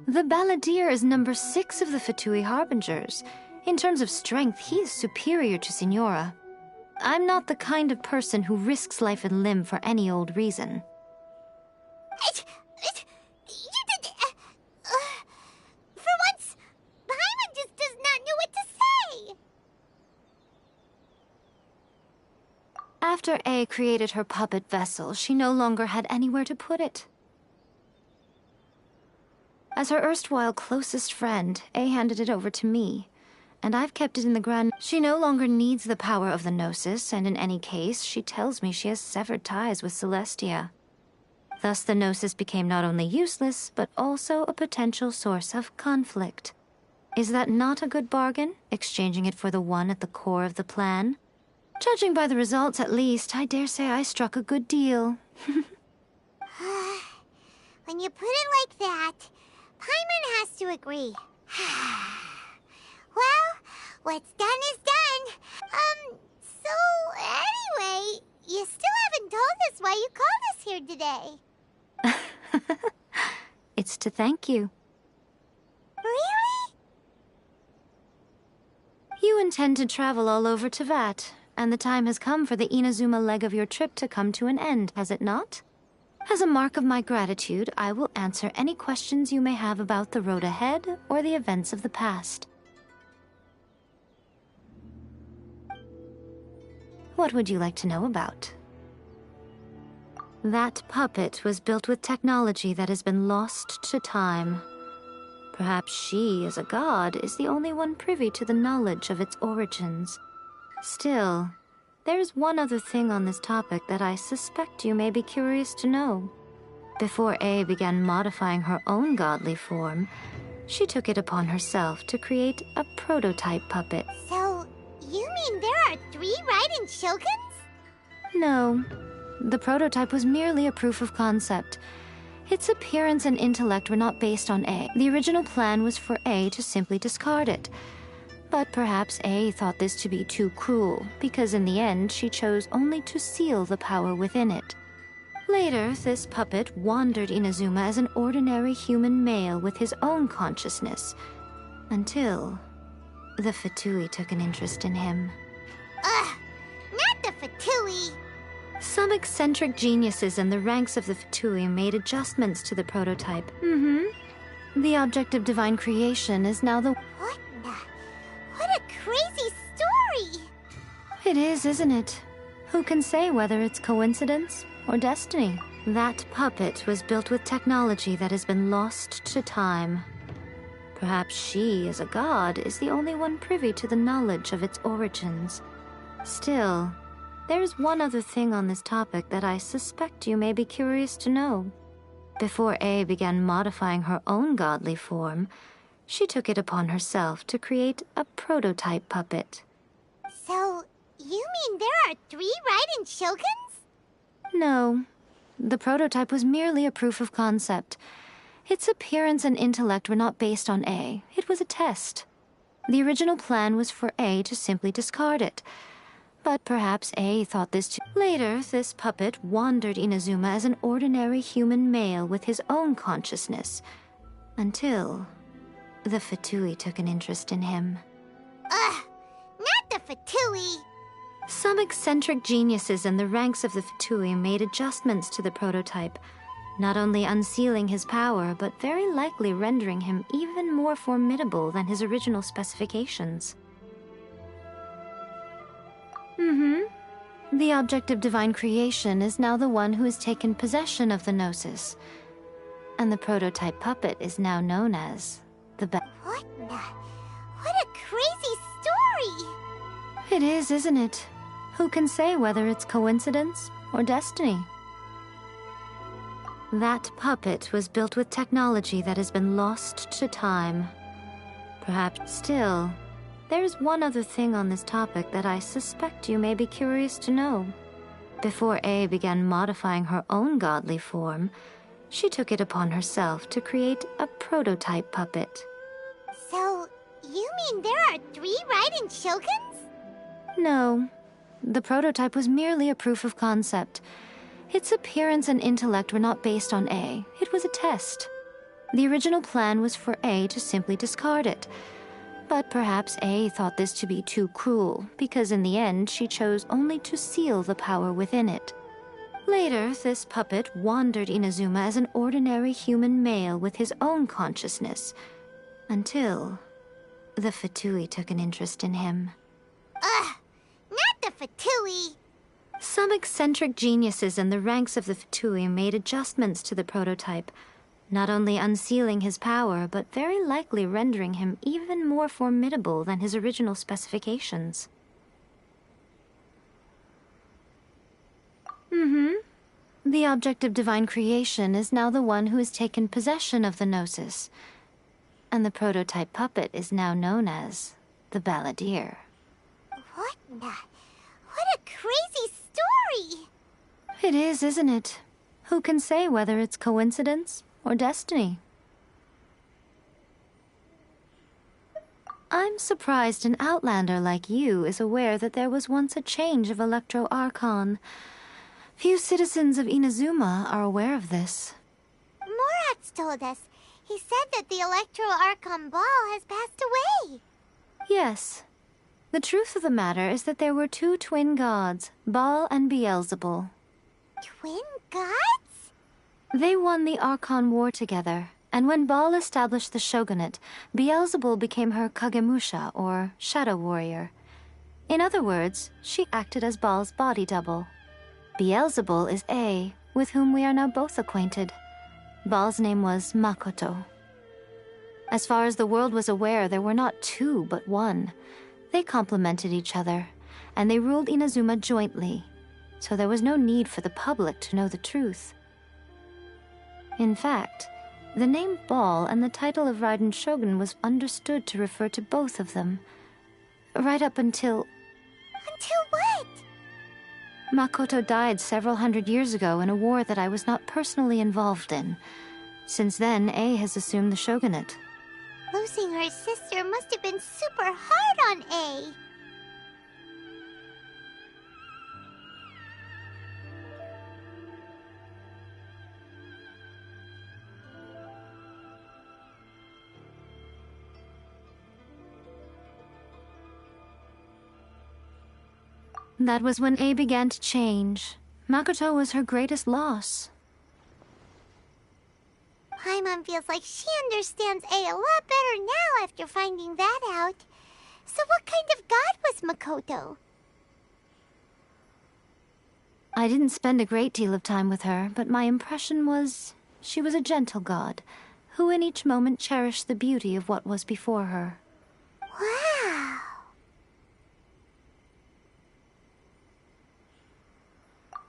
The balladeer is number 6 of the Fatui Harbingers. In terms of strength, he is superior to Signora. I'm not the kind of person who risks life and limb for any old reason. For once, Paimon just does not know what to say. After A created her puppet vessel, she no longer had anywhere to put it. As her erstwhile closest friend, A handed it over to me, and I've kept it in the ground. She no longer needs the power of the Gnosis, and in any case, she tells me she has severed ties with Celestia. Thus, the Gnosis became not only useless, but also a potential source of conflict. Is that not a good bargain, exchanging it for the one at the core of the plan? Judging by the results, at least, I dare say I struck a good deal. When you put it like that, Paimon has to agree. Well, what's done is done. So anyway, you still haven't told us why you called us here today. It's to thank you. Really? You intend to travel all over Teyvat, and the time has come for the Inazuma leg of your trip to come to an end, has it not? As a mark of my gratitude, I will answer any questions you may have about the road ahead or the events of the past. What would you like to know about? That puppet was built with technology that has been lost to time. Perhaps she, as a god, is the only one privy to the knowledge of its origins. Still, there's one other thing on this topic that I suspect you may be curious to know. Before A began modifying her own godly form, she took it upon herself to create a prototype puppet. So, you mean there are 3 Raiden Shoguns? No. The prototype was merely a proof of concept. Its appearance and intellect were not based on A. The original plan was for A to simply discard it. But perhaps A thought this to be too cruel, because in the end she chose only to seal the power within it. Later, this puppet wandered Inazuma as an ordinary human male with his own consciousness, until the Fatui took an interest in him. Ugh! Not the Fatui! Some eccentric geniuses in the ranks of the Fatui made adjustments to the prototype. The object of divine creation is now the... What a crazy story! It is, isn't it? Who can say whether it's coincidence or destiny? That puppet was built with technology that has been lost to time. Perhaps she, as a god, is the only one privy to the knowledge of its origins. Still, there's one other thing on this topic that I suspect you may be curious to know. Before A began modifying her own godly form, she took it upon herself to create a prototype puppet. So, you mean there are 3 Raiden Shoguns? No. The prototype was merely a proof of concept. Its appearance and intellect were not based on A. It was a test. The original plan was for A to simply discard it. But perhaps A thought this too. Later, this puppet wandered Inazuma as an ordinary human male with his own consciousness. Until the Fatui took an interest in him. Ugh! Not the Fatui! Some eccentric geniuses in the ranks of the Fatui made adjustments to the prototype, not only unsealing his power, but very likely rendering him even more formidable than his original specifications. The object of divine creation is now the one who has taken possession of the Gnosis, and the prototype puppet is now known as the What a crazy story! It is, isn't it? Who can say whether it's coincidence or destiny? That puppet was built with technology that has been lost to time. Perhaps still, there's one other thing on this topic that I suspect you may be curious to know. Before A began modifying her own godly form, she took it upon herself to create a prototype puppet. So, you mean there are 3 Raiden Shoguns? No. The prototype was merely a proof of concept. Its appearance and intellect were not based on A. It was a test. The original plan was for A to simply discard it. But perhaps A thought this to be too cruel, because in the end she chose only to seal the power within it. Later, this puppet wandered Inazuma as an ordinary human male with his own consciousness, until the Fatui took an interest in him. Ugh! Not the Fatui! Some eccentric geniuses in the ranks of the Fatui made adjustments to the prototype, not only unsealing his power, but very likely rendering him even more formidable than his original specifications. The object of divine creation is now the one who has taken possession of the Gnosis, and the prototype puppet is now known as the Balladeer. What a crazy story! It is, isn't it? Who can say whether it's coincidence or destiny? I'm surprised an outlander like you is aware that there was once a change of Electro Archon. Few citizens of Inazuma are aware of this. Morat's told us. He said that the Electro Archon Ball has passed away. Yes. The truth of the matter is that there were 2 twin gods, Baal and Beelzebul. Twin gods? They won the Archon War together, and when Baal established the shogunate, Beelzebul became her Kagemusha, or shadow warrior. In other words, she acted as Baal's body double. Beelzebul is A, with whom we are now both acquainted. Baal's name was Makoto. As far as the world was aware, there were not 2, but 1. They complemented each other, and they ruled Inazuma jointly, so there was no need for the public to know the truth. In fact, the name Baal and the title of Raiden Shogun was understood to refer to both of them, right up until... Until what? Makoto died several hundred years ago in a war that I was not personally involved in. Since then, A has assumed the shogunate. Losing her sister must have been super hard on A. That was when A began to change. Makoto was her greatest loss. Paimon feels like she understands A lot better now after finding that out. So what kind of god was Makoto? I didn't spend a great deal of time with her, but my impression was she was a gentle god, who in each moment cherished the beauty of what was before her. Wow!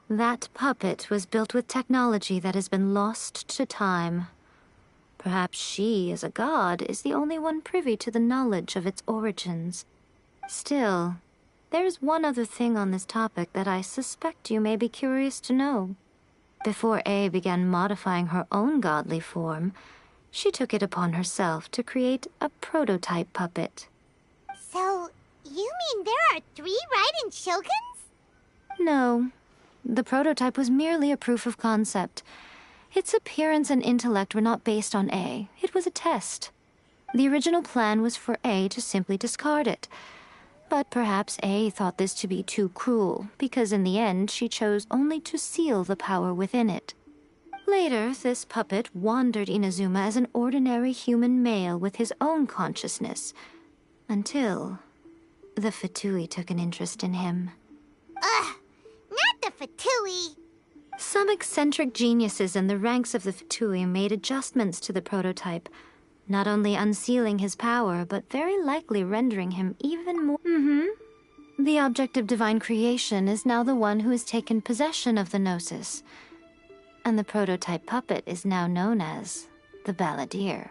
That puppet was built with technology that has been lost to time. Perhaps she, as a god, is the only one privy to the knowledge of its origins. Still, there's one other thing on this topic that I suspect you may be curious to know. Before A began modifying her own godly form, she took it upon herself to create a prototype puppet. You mean there are 3 Raiden Shoguns? No. The prototype was merely a proof of concept. Its appearance and intellect were not based on A. It was a test. The original plan was for A to simply discard it. But perhaps A thought this to be too cruel, because in the end she chose only to seal the power within it. Later, this puppet wandered Inazuma as an ordinary human male with his own consciousness, until the Fatui took an interest in him. Ugh! Not the Fatui! Some eccentric geniuses in the ranks of the Fatui made adjustments to the prototype, not only unsealing his power, but very likely rendering him even more... The object of divine creation is now the one who has taken possession of the Gnosis, and the prototype puppet is now known as the Balladeer.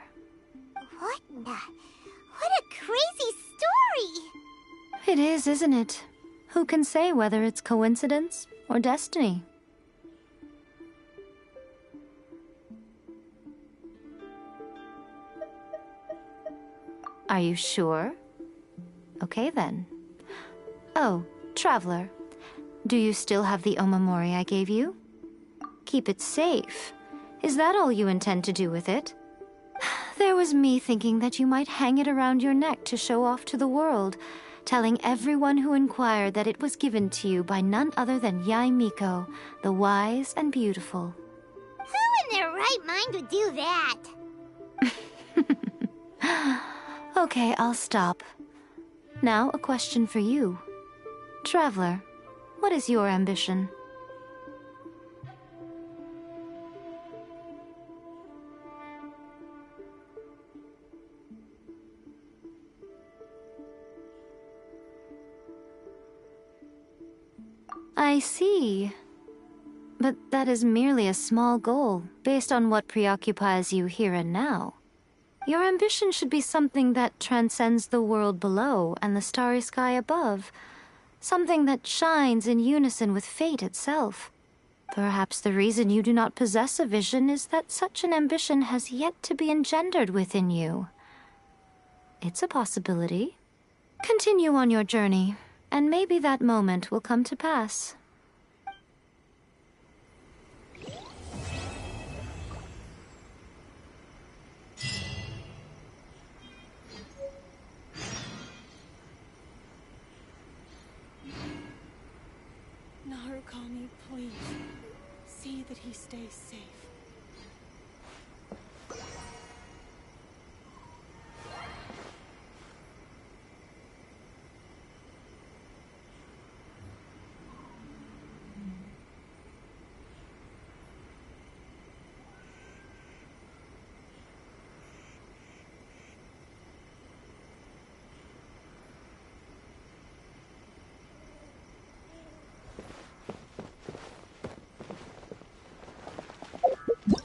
What a crazy story! It is, isn't it? Who can say whether it's coincidence or destiny? Are you sure? Okay then. Oh, Traveler, do you still have the Omamori I gave you? Keep it safe. Is that all you intend to do with it? There was me thinking that you might hang it around your neck to show off to the world, telling everyone who inquired that it was given to you by none other than Yae Miko, the wise and beautiful. Who in their right mind would do that? Okay, I'll stop. Now, a question for you. Traveler, what is your ambition? I see. But that is merely a small goal, based on what preoccupies you here and now. Your ambition should be something that transcends the world below and the starry sky above. Something that shines in unison with fate itself. Perhaps the reason you do not possess a vision is that such an ambition has yet to be engendered within you. It's a possibility. Continue on your journey, and maybe that moment will come to pass. Narukami, please. See that he stays safe.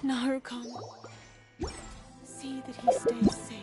Narukami. See that he stays safe.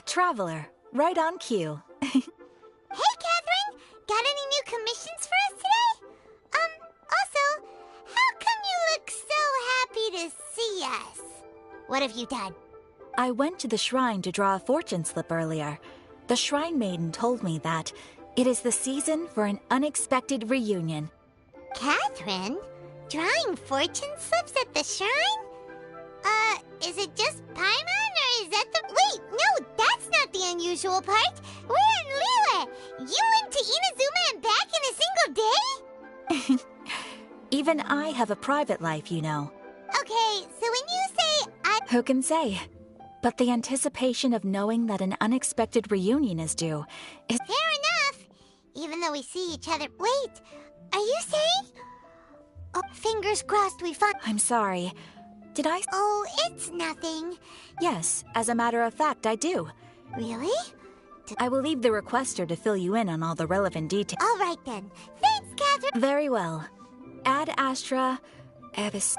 Traveler, right on cue. Hey, Catherine! Got any new commissions for us today? Also, how come you look so happy to see us? What have you done? I went to the shrine to draw a fortune slip earlier. The shrine maiden told me that it is the season for an unexpected reunion. Catherine? Drawing fortune slips at the shrine? Is it just Paimon, or is that the— Wait, no, that's not the unusual part! We're in Liyue! You went to Inazuma and back in a single day? Even I have a private life, you know. Okay, so when you say Who can say? But the anticipation of knowing that an unexpected reunion is due is— Fair enough! Even though we see each other— Wait, are you saying— Oh, fingers crossed we find— I'm sorry. Did I— Oh, it's nothing. Yes, as a matter of fact, I do. Really? I will leave the requester to fill you in on all the relevant details. All right then. Thanks, Catherine. Very well. Ad Astra Abyss.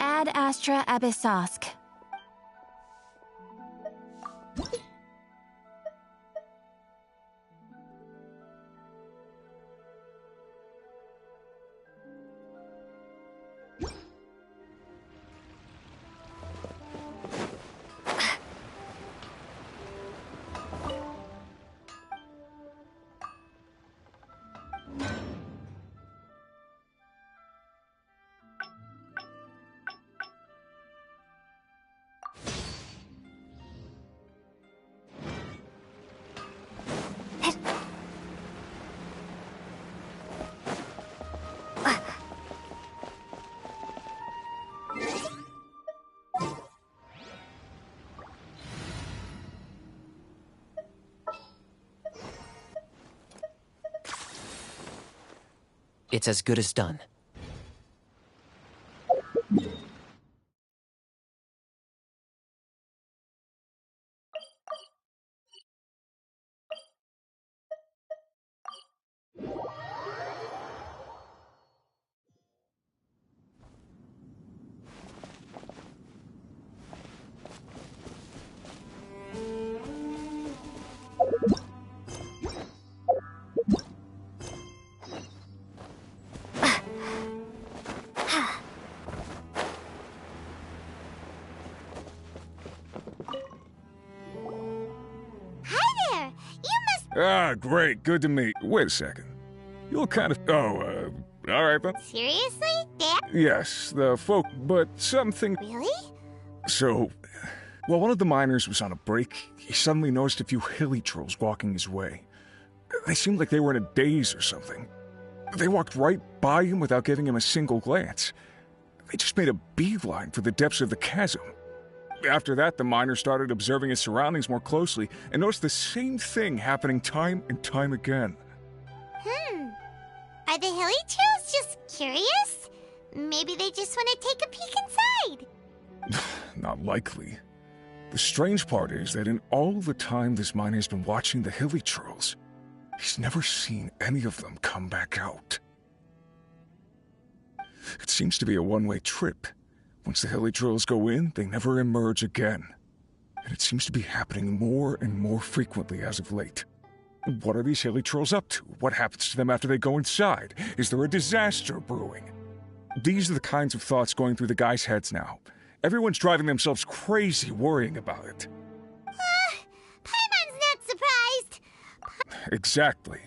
Ad Astra Abyssosk. It's as good as done. Ah, great. Good to meet. Wait a second. You look kind of... Oh, all right then. Seriously, Dad? Yes, the folk, but something... Really? So, while one of the miners was on a break, he suddenly noticed a few hilly trolls walking his way. They seemed like they were in a daze or something. They walked right by him without giving him a single glance. They just made a beeline for the depths of the chasm. After that, the miner started observing his surroundings more closely and noticed the same thing happening time and time again. Are the hilly trails just curious? Maybe they just want to take a peek inside. Not likely. The strange part is that in all the time this miner's been watching the hilly trolls, he's never seen any of them come back out. It seems to be a one-way trip. Once the hilly trolls go in, they never emerge again. And it seems to be happening more and more frequently as of late. What are these hilly trolls up to? What happens to them after they go inside? Is there a disaster brewing? These are the kinds of thoughts going through the guys' heads now. Everyone's driving themselves crazy worrying about it. Paimon's not surprised. Exactly.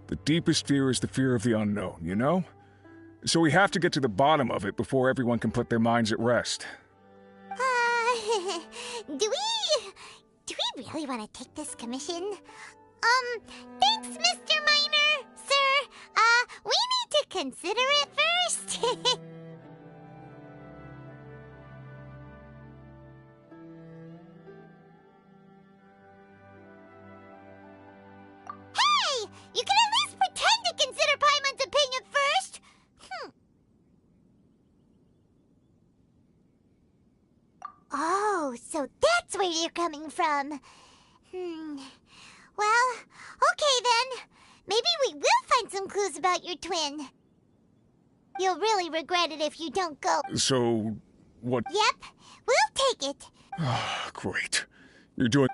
The deepest fear is the fear of the unknown, you know? So we have to get to the bottom of it before everyone can put their minds at rest. Do we really want to take this commission? Thanks, Mr. Miner, sir. We need to consider it first. Hey! You can at least pretend to consider Paimon's opinion first! Oh, so that's where you're coming from. Well, okay then. Maybe we will find some clues about your twin. You'll really regret it if you don't go. So, what? Yep, we'll take it. Great. You're doing...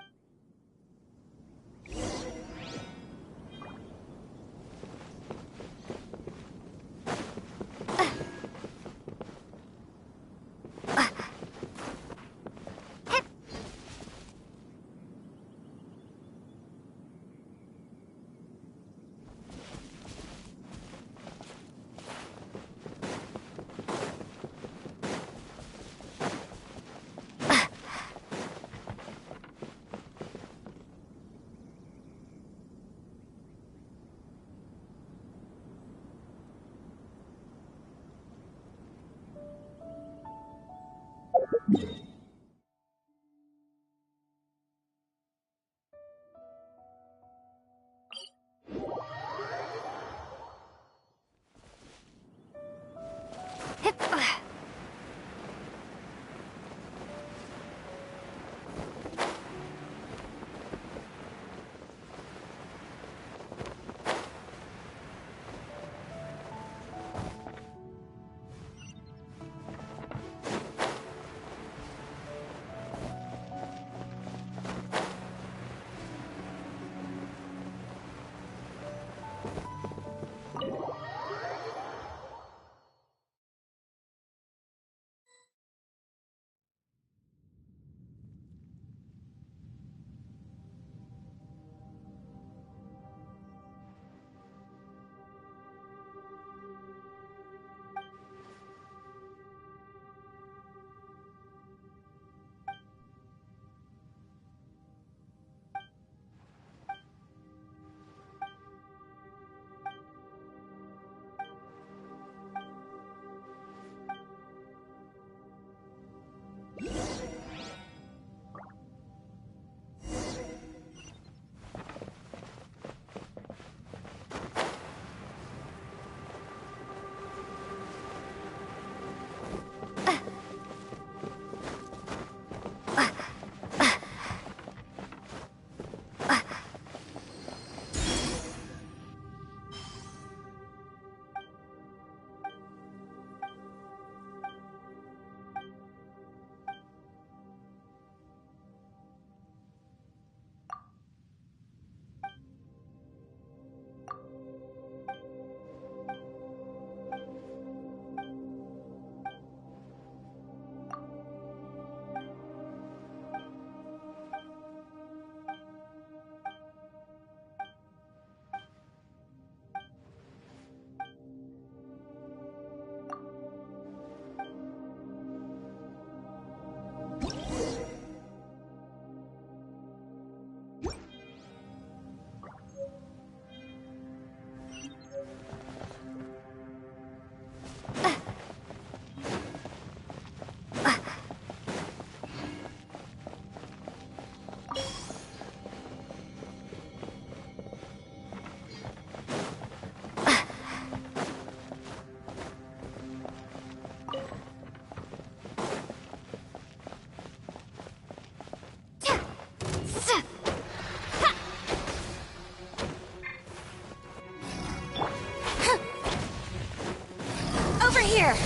here!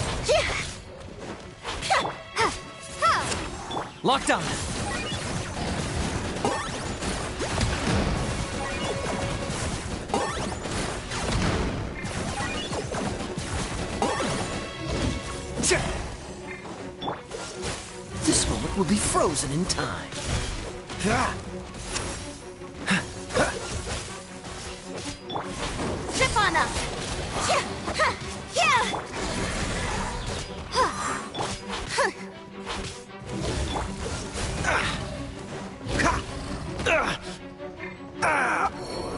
Locked on. This moment will be frozen in time. Zip on up!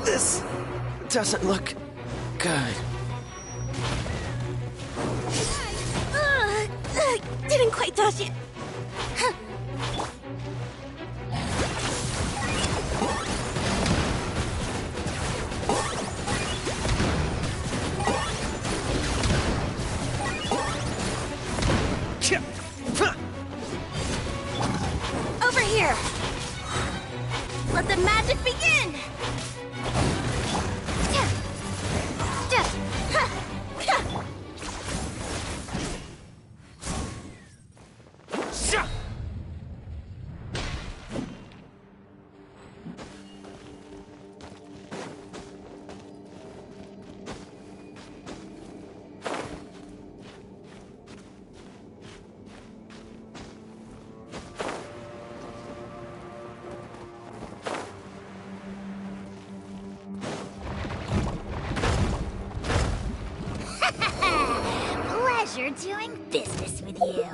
This doesn't look good. Didn't quite touch it. Over here. Let the magic begin. Pleasure doing business with you.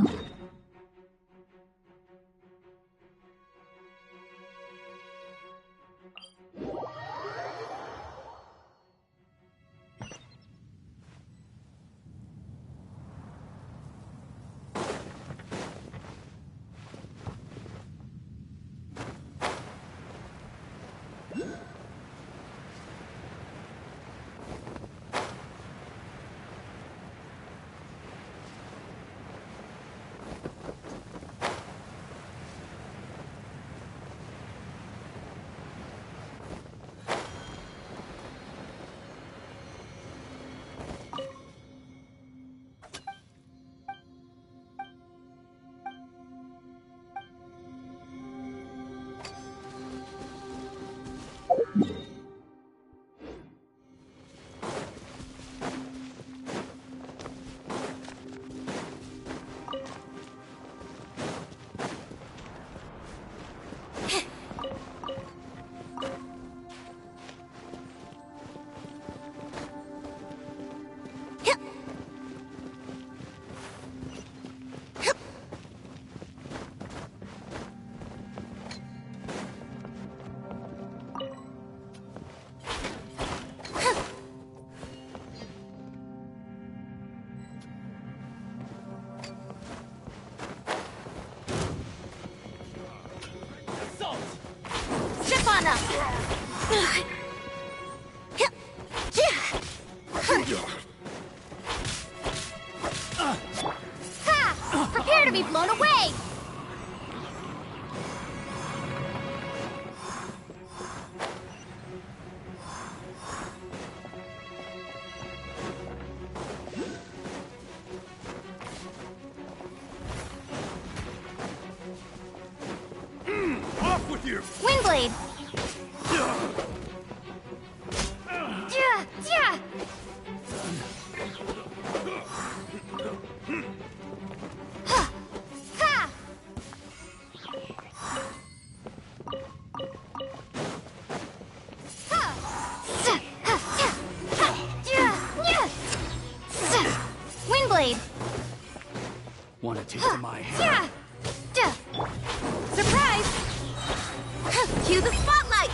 Ha! Prepare to be blown away! Off with you! Windblade! Windblade! Want to taste of my hair? Surprise! Cue the spotlight!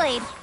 Windblade!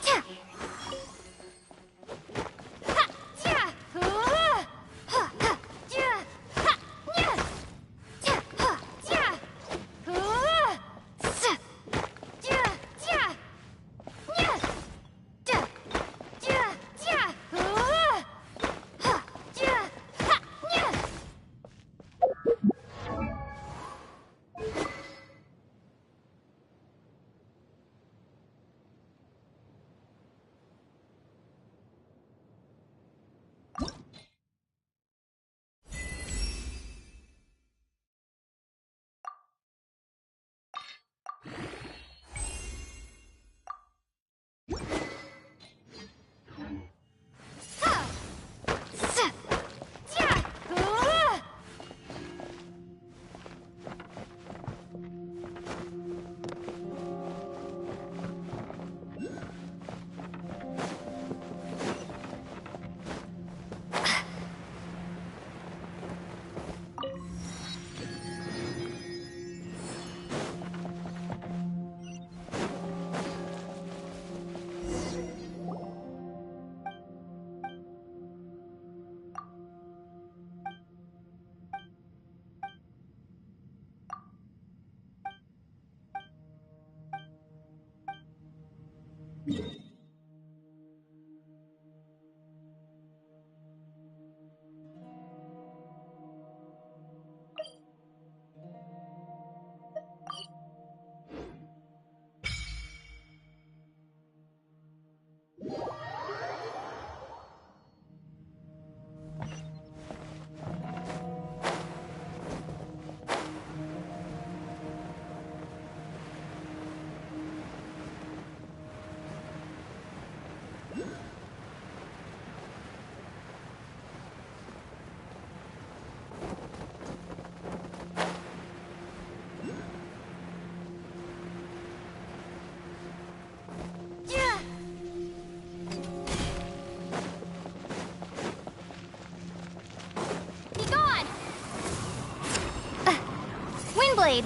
Windblade!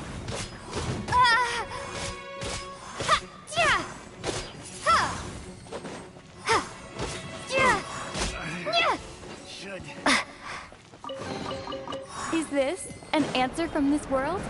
Is this an answer from this world?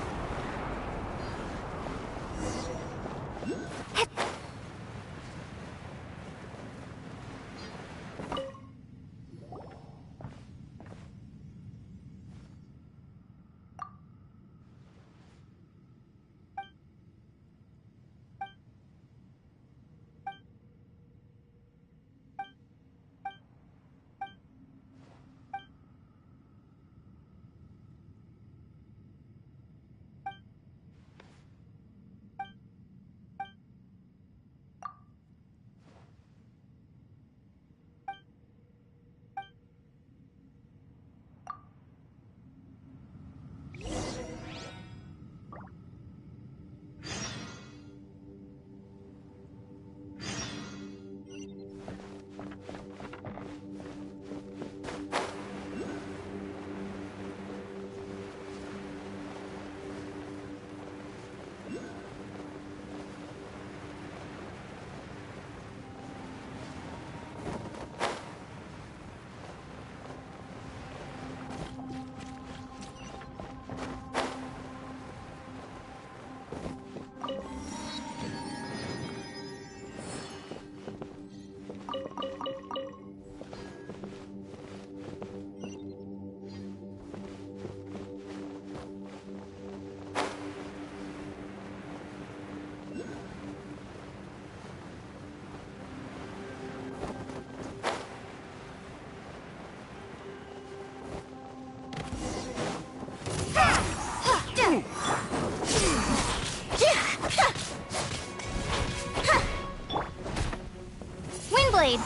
Windblade!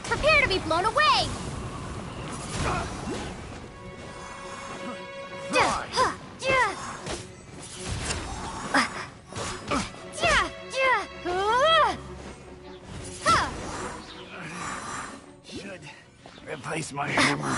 Prepare to be blown away! Should replace my hammer.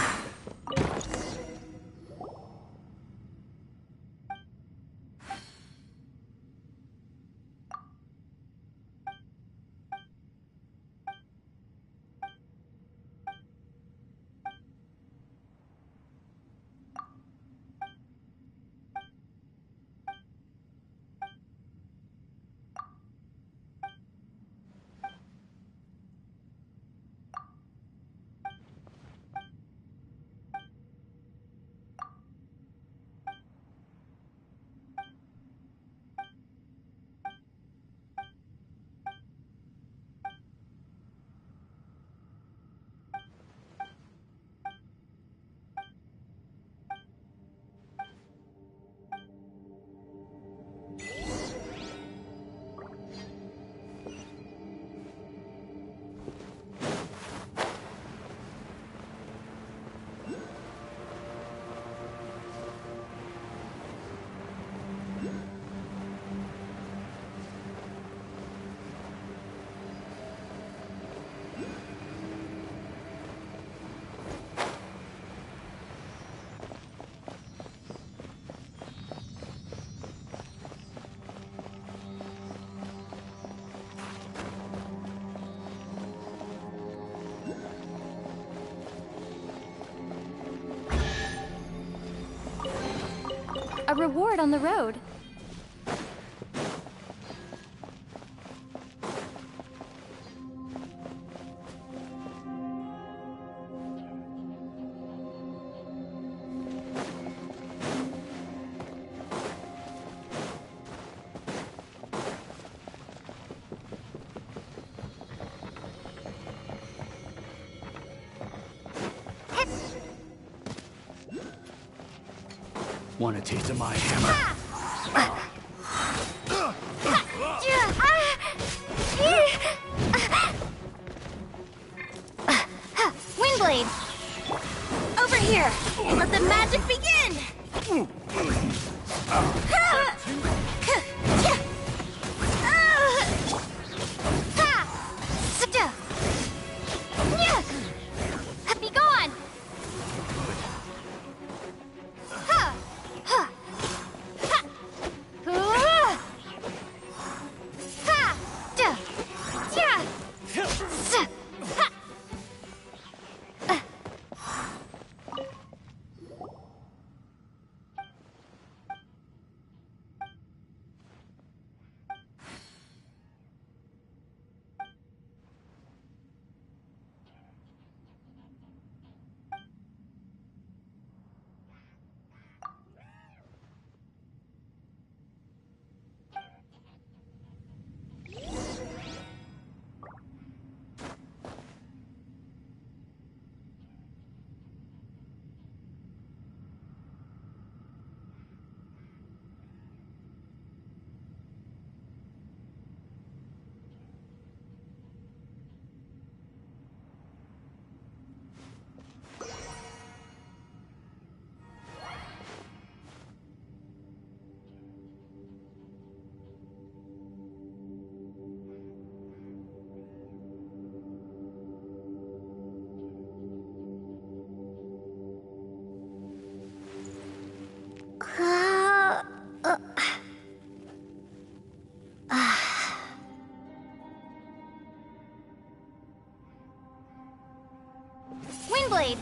reward on the road. Want a taste of my hammer? Windblade! Over here! Let the magic begin! Be gone! Windblade!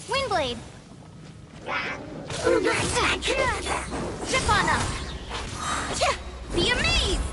Windblade! Step on them! Be amazed!